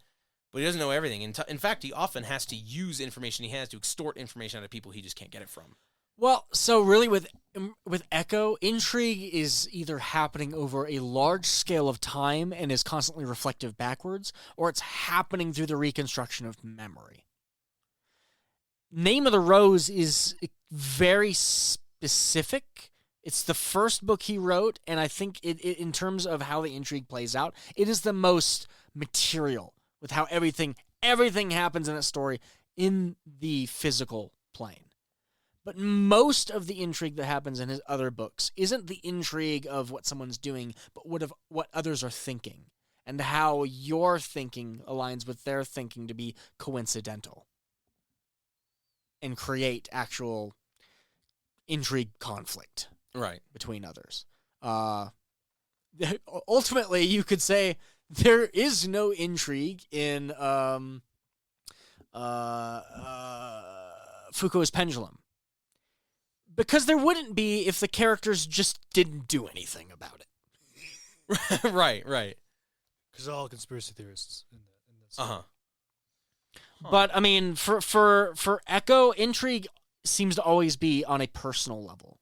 but he doesn't know everything. In fact, he often has to use information he has to extort information out of people he just can't get it from. Well, so really with Echo, intrigue is either happening over a large scale of time and is constantly reflective backwards, or it's happening through the reconstruction of memory. Name of the Rose is very specific. It's the first book he wrote, and I think it in terms of how the intrigue plays out, it is the most material with how everything happens in a story in the physical plane. But most of the intrigue that happens in his other books isn't the intrigue of what someone's doing, but what others are thinking, and how your thinking aligns with their thinking to be coincidental and create actual intrigue conflict between others. Ultimately, you could say there is no intrigue in Foucault's Pendulum. Because there wouldn't be if the characters just didn't do anything about it. Right. Because all conspiracy theorists in that story. But I mean, for Echo, intrigue seems to always be on a personal level.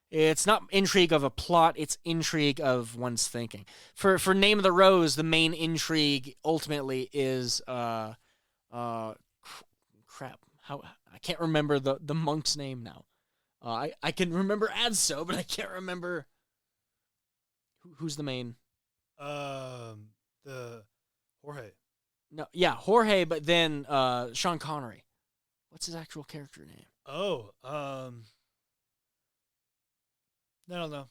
It's not intrigue of a plot; it's intrigue of one's thinking. For Name of the Rose, the main intrigue ultimately is crap. How I can't remember the monk's name now. I can remember Adso, but I can't remember who's the main. The Jorge. No, yeah, Jorge, but then Sean Connery. What's his actual character name? Oh, I don't know.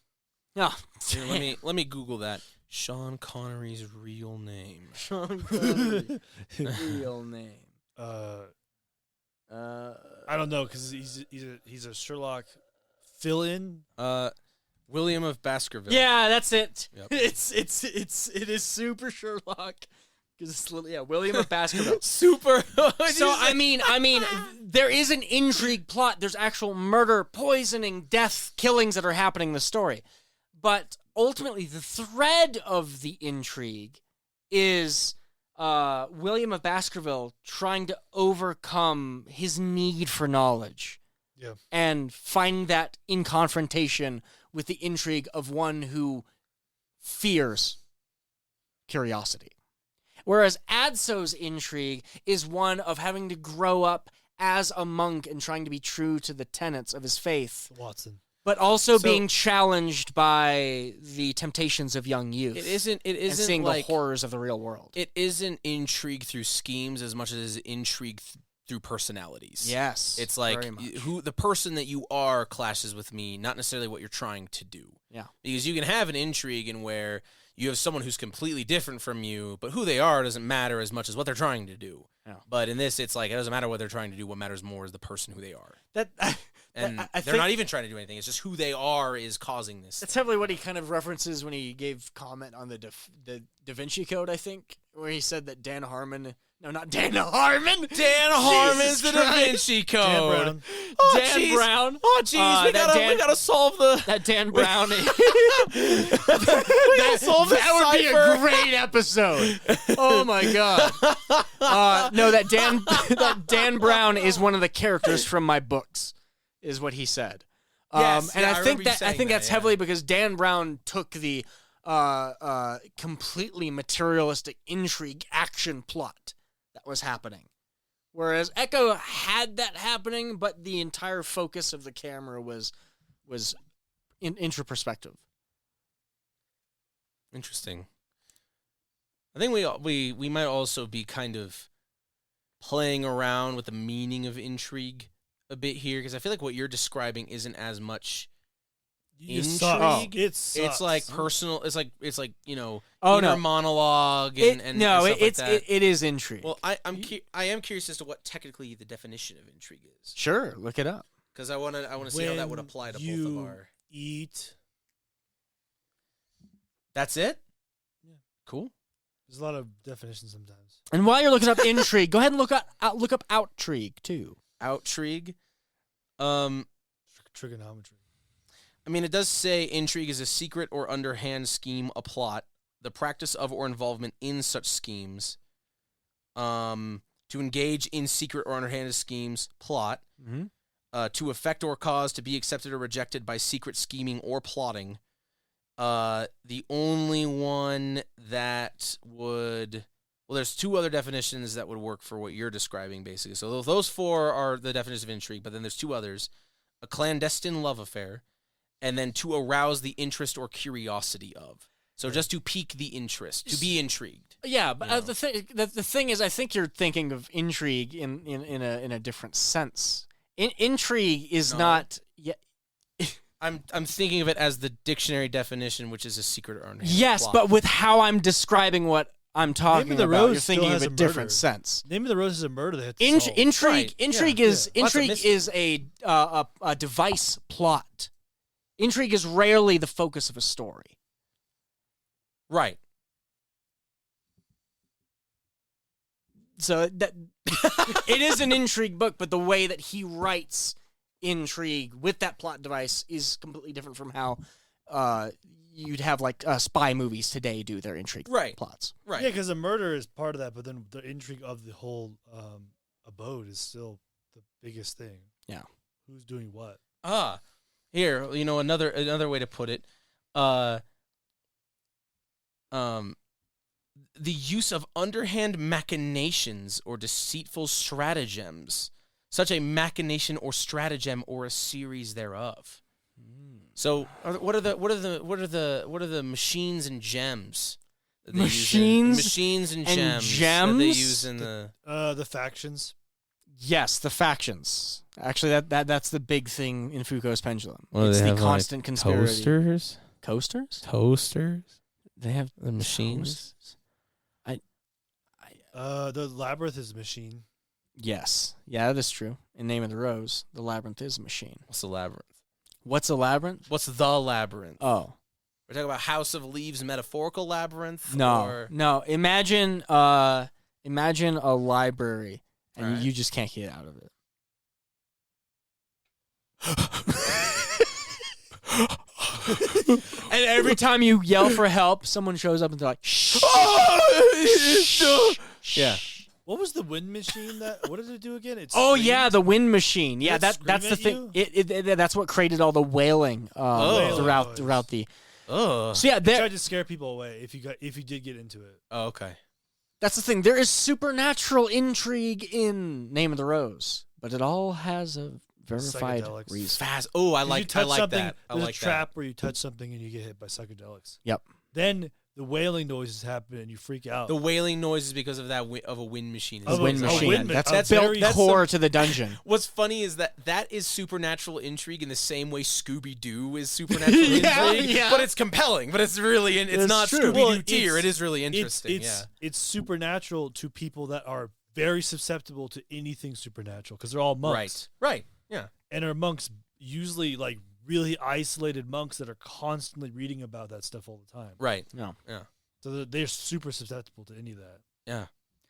No, Here, let me Google that. Sean Connery's real name. Sean Connery, real name. I don't know because he's a Sherlock fill-in. William of Baskerville. Yeah, that's it. Yep. It is super Sherlock because it's William of Baskerville. Super. So I mean, there is an intrigue plot. There's actual murder, poisoning, death, killings that are happening in the story, but ultimately the thread of the intrigue is William of Baskerville trying to overcome his need for knowledge. Yeah. And find that in confrontation with the intrigue of one who fears curiosity. Whereas Adso's intrigue is one of having to grow up as a monk and trying to be true to the tenets of his faith. Watson. But also being challenged by the temptations of young youth. It isn't and seeing like the horrors of the real world. It isn't intrigue through schemes as much as it is intrigue through personalities. Yes. It's like very much. who the person that you are clashes with me, not necessarily what you're trying to do. Yeah. Because you can have an intrigue in where you have someone who's completely different from you, but who they are doesn't matter as much as what they're trying to do. Yeah. But in this, it's like it doesn't matter what they're trying to do. What matters more is the person who they are. And I they're think not even trying to do anything. It's just who they are is causing this. that's heavily what he kind of references when he gave comment on the Da Vinci Code, I think, where he said that Dan Harmon. No, not Dan Harmon. Dan Harmon's the Da Vinci Code. Dan Brown. Oh, Dan geez. Brown. Oh, jeez, we gotta solve the. That Dan Brown. We gotta solve the That would be cipher. a great episode. Oh my god. No, that Dan Brown is one of the characters from my books, is what he said. Yes, and yeah, I I think remember you saying that, that's yeah. heavily because Dan Brown took the completely materialistic intrigue action plot that was happening, whereas Echo had that happening, but the entire focus of the camera was introspective. Interesting. I think we might also be kind of playing around with the meaning of intrigue a bit here, because I feel like what you're describing isn't as much It sucks. intrigue. It sucks. It's like personal. It's like inner no. monologue and stuff like that. It is intrigue. Well, I am curious as to what technically the definition of intrigue is, Sure, look it up. because I want to see how that would apply to both of our. Eat. That's it. Yeah. Cool. There's a lot of definitions sometimes. And while you're looking up intrigue, go ahead and look up outrigue too. Outrigue. Trigonometry. I mean, it does say intrigue is a secret or underhand scheme, a plot, the practice of or involvement in such schemes. To engage in secret or underhanded schemes, plot. Mm-hmm. To affect or cause to be accepted or rejected by secret scheming or plotting. The only one that would... Well, there's two other definitions that would work for what you're describing, basically. So those four are the definitions of intrigue, but then there's two others. A clandestine love affair, and then to arouse the interest or curiosity of. So just to pique the interest, to be intrigued. Yeah, but the thing is, I think you're thinking of intrigue in a different sense. Intrigue is not... Yeah. I'm thinking of it as the dictionary definition, which is a secret or underhanded Yes, plot. but with how I'm describing what I'm talking Name of the about, Rose you're thinking still of has a a different murder. sense. Name of the Rose is a murder they had to solve. Intrigue Lots of is a device plot. Intrigue is rarely the focus of a story. Right. So that it is an intrigue book, but the way that he writes intrigue with that plot device is completely different from how you'd have like spy movies today do their intrigue plots. Right. Yeah, because the murder is part of that, but then the intrigue of the whole abode is still the biggest thing. Yeah. Who's doing what? Here, another way to put it, the use of underhand machinations or deceitful stratagems, such a machination or stratagem or a series thereof. So, what are the machines and gems? That they machines and gems that they use in the factions. Yes, the factions. Actually, that's the big thing in Foucault's pendulum. Well, it's they the have, constant conspiracy. Coasters. Coasters? They have the machines. The labyrinth is a machine. Yes. Yeah, that is true. In Name of the Rose, the labyrinth is a machine. What's the labyrinth? What's a labyrinth? What's the labyrinth? Oh. We're talking about House of Leaves metaphorical labyrinth? No. No. Imagine a library and you just can't get out of it. And every time you yell for help, someone shows up and they're like, shh. Yeah. What was the wind machine that? What did it do again? Yeah, the wind machine. Yeah, that's the at thing. That's what created all the wailing throughout the. Oh. So yeah, They tried to scare people away if you did get into it. Oh, okay. That's the thing. There is supernatural intrigue in Name of the Rose, but it all has a verified Psychedelics. reason. Fast. Oh, I like that. There's a that. trap where you touch something and you get hit by psychedelics. Yep. Then the wailing noises happen and you freak out. The wailing noise is because of that of a wind machine. Of A wind a machine. wind ma- That's a built very- core to the dungeon. What's funny is that is supernatural intrigue in the same way Scooby-Doo is supernatural Yeah, intrigue, yeah. but it's compelling. But it's really it's That's not true. Scooby-Doo Well, tier. it's- It is really interesting. It's supernatural to people that are very susceptible to anything supernatural because they're all monks. Right. Yeah. And are monks usually like really isolated monks that are constantly reading about that stuff all the time. Right. No. Yeah. So they're super susceptible to any of that. Yeah.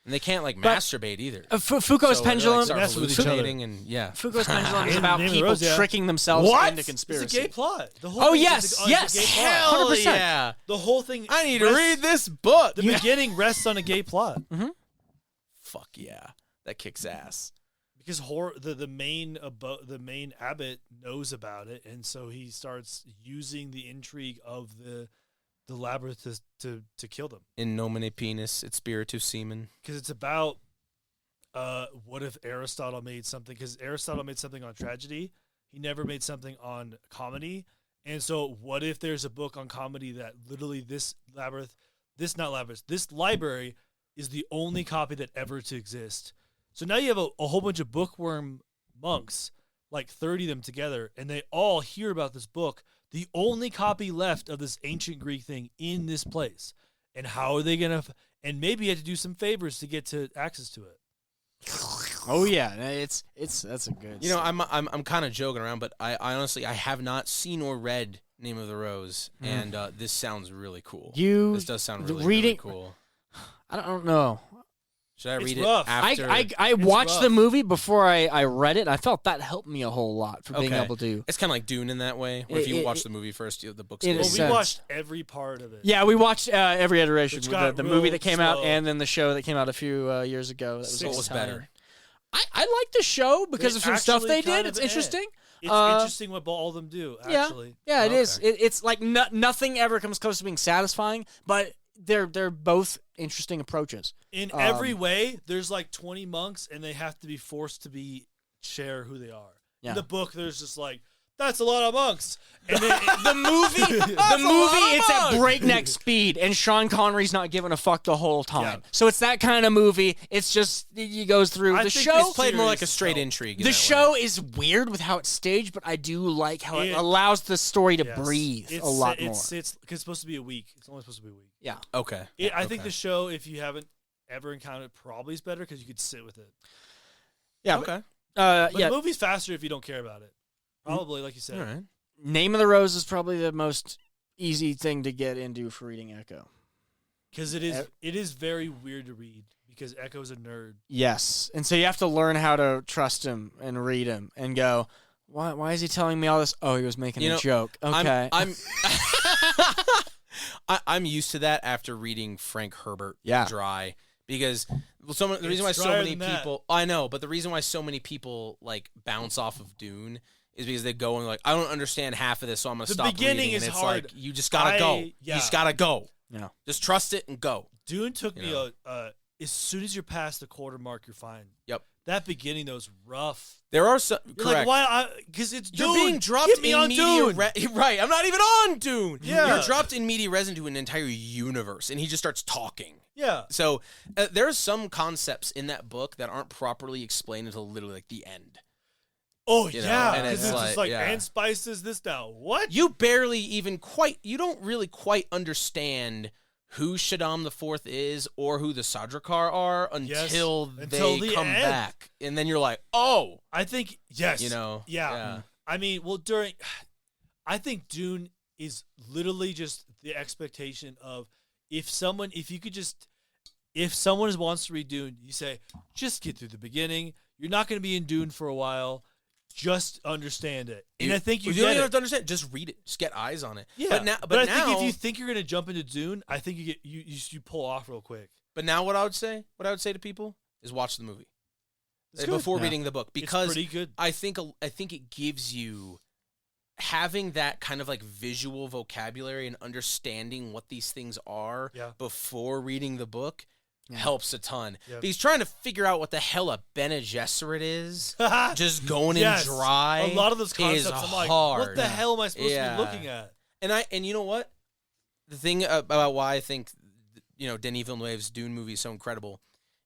And they can't like But- masturbate either. Foucault's So they're, pendulum. like, start Mess with each other. hallucinating and yeah. Foucault's pendulum is In about Name of the people Rose, yeah. tricking themselves into conspiracy. It's a gay plot. The whole Oh, thing yes, is a yes. gay plot. Hell 100%. yeah. The whole thing. I need to rests- read this book. The beginning rests on a gay plot Fuck yeah. That kicks ass. because the main abbot knows about it, and so he starts using the intrigue of the labyrinth to kill them. In nomine penis, et spiritus semen. Because it's about what if Aristotle made something? Because Aristotle made something on tragedy, he never made something on comedy. And so, what if there's a book on comedy that literally this library is the only copy that ever to exist? So now you have a whole bunch of bookworm monks, like 30 of them together, and they all hear about this book, the only copy left of this ancient Greek thing in this place. And how are they going to, and maybe you had to do some favors to get to access to it. Oh yeah, that's a good. You know, I'm kind of joking around, but I honestly I have not seen or read Name of the Rose, and this sounds really cool. This does sound really cool. I don't know. Should I read rough. it after? I watched the movie before I read it. I felt that helped me a whole lot for being able to. It's kind of like Dune in that way, where if you watch the movie first, the book's in good. a Well, we watched every part of it. Yeah, we watched every iteration. The movie that came out slow. and then the show that came out a few years ago. That was What was better? I like the show because They of some stuff they actually did. kind It's of interesting. It's interesting what all of them do, actually. Yeah, it is. Okay. It's like nothing ever comes close to being satisfying, but they're both interesting approaches. In every way, there's like 20 monks, and they have to be forced to share who they are. Yeah. In the book, there's just like, that's a lot of monks. And then The movie, it's at breakneck speed, and Sean Connery's not giving a fuck the whole time. Yeah. So it's that kind of movie. It's just he goes through I the think show. this It's played more like a series, straight though. intrigue. in The that show way. is weird with how it's staged, but I do like how it It- allows the story to Yes. breathe It's- a lot more. It's because it's supposed to be a week. It's only supposed to be a week. Yeah. Okay. I think Okay. the show, if you haven't ever encountered it, probably is better because you could sit with it. Yeah. Okay. But Yeah. the movie's faster if you don't care about it. Probably, like you said. All right. Name of the Rose is probably the most easy thing to get into for reading Echo. Because it is very weird to read because Echo's a nerd. Yes. And so you have to learn how to trust him and read him and go, why is he telling me all this? Oh, he was making a joke. Okay. I'm used to that after reading Frank Herbert Yeah. Dry because the reason why It's so drier many than that. people I know, but the reason why so many people like bounce off of Dune is because they go and like I don't understand half of this, so I'm gonna The stop beginning reading. is and it's hard. like you just gotta go. You yeah. just gotta go. Yeah. Just trust it and go. Dune took You me know. as soon as you're past the quarter mark, you're fine. Yep. That beginning though is rough. There are some You're correct. like, why? Because it's You're Dune. being dropped Get me in on media Dune. right. I'm not even on Dune. Yeah. You're dropped in media res into an entire universe, and he just starts talking. Yeah. So there are some concepts in that book that aren't properly explained until literally like the end. Oh You know, yeah. and Because it's it's just like, like, yeah. and spices this now. What? You don't really quite understand who Shaddam IV is or who the Sadrakar are until until they the come end. back, and then you're like, oh, I think yes. you know, Yeah. I mean, I think Dune is literally just the expectation of if someone wants to read Dune, you say, just get through the beginning. You're not going to be in Dune for a while. Just understand it. And I think you don't get even it. have to understand. Just read it. Just get eyes on it. Yeah. but I now, think if you think you're going to jump into Dune, I think you pull off real quick. but now what I would say to people is watch the movie It's good. before Yeah. reading the book It's because pretty good. I think it gives you having that kind of like visual vocabulary and understanding what these things are Yeah. before reading the book Yeah. helps a ton. Yeah. Because trying to figure out what the hell a Bene Gesserit is, just going Yes. in dry. A lot of those concepts, is I'm like, hard. what the hell am I supposed to Yeah. be looking at? And you know what? The thing about why I think Denis Villeneuve's Dune movie is so incredible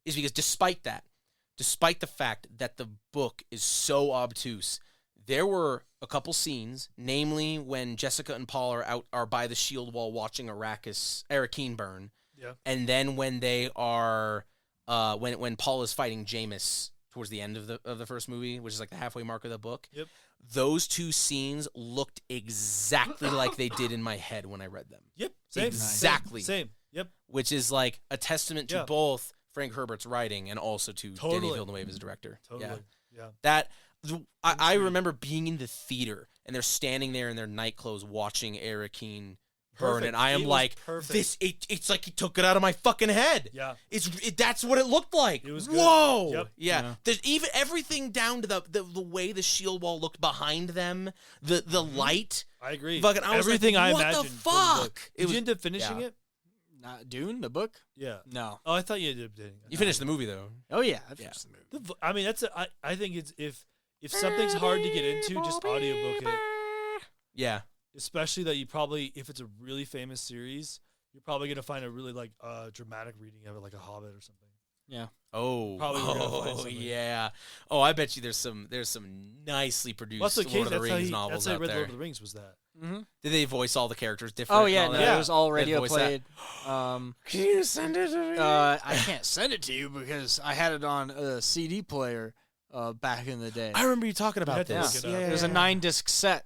is because despite the fact that the book is so obtuse, there were a couple scenes, namely when Jessica and Paul are by the shield wall watching Arrakeen burn, Yeah. and then when they are when Paul is fighting Jameis towards the end of the first movie, which is like the halfway mark of the book. Yep. Those two scenes looked exactly like they did in my head when I read them. Yep. Same. Exactly. Same. Yep. Which is like a testament to Yeah. both Frank Herbert's writing and also to Totally. Denis Villeneuve as a director. Totally. Yeah. That I remember being in the theater and they're standing there in their night clothes watching Arrakeen burn, perfect. and I am It was like, perfect. It's like he took it out of my fucking head. Yeah. That's what it looked like. It was good. Whoa. Yep. Yeah. Yeah. There's even everything down to the way the shield wall looked behind them, the light. I agree. Fucking, I was Everything like, I what the imagined from the book. fuck? Did you end up finishing yeah. it? Not Dune, the book? Yeah. No. Oh, I thought you ended up doing it. You finished the movie though. Oh yeah, I've finished the movie. I mean, I think it's if something's hard to get into, just audiobook it. Yeah. Especially that you probably, if it's a really famous series, you're probably gonna find a really like dramatic reading of it, like a Hobbit or something. Yeah. Oh, Probably we're gonna find something. yeah. Oh, I bet you there's some nicely produced Well, that's the Lord case. of the That's how Rings he. novels That's how I out read there. Lord of the Rings. Was that? Mm-hmm. Did they voice all the characters different? Oh and yeah, all no, that? it was all They radio voiced played. Can you send it to me? I can't send it to you because I had it on a CD player back in the day. I remember you talking You about had to this. look it up. It was a 9-disc set.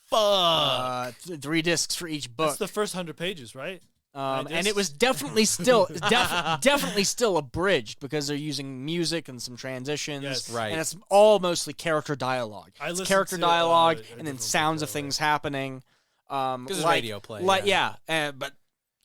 Fuck. 3 discs for each book. That's the first 100 pages, right? And it was definitely still definitely still abridged because they're using music and some transitions. Yes. Right. And it's all mostly character dialogue. I It's listened character to, dialogue a and then different sounds book of that way. things happening. Because it's like, radio play. Like yeah. but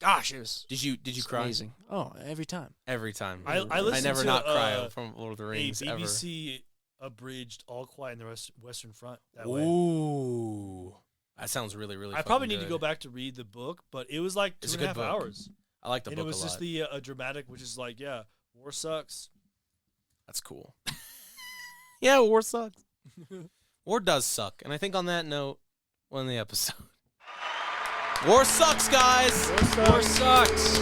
gosh, it was Did you cry amazing. Oh, every time. every time? I listened never to, not cry from Lord of the A Rings ever. BBC abridged All Quiet in the Western Front that way. Ooh, that sounds really really. I probably fucking need to good. go back to read the book, but it was like It's a 2.5 good book. hours. I like the And book it was a just lot. the a dramatic, which is like, yeah, war sucks. That's cool. Yeah, war sucks. War does suck, and I think on that note, we'll end the episode. War sucks, guys. War sucks.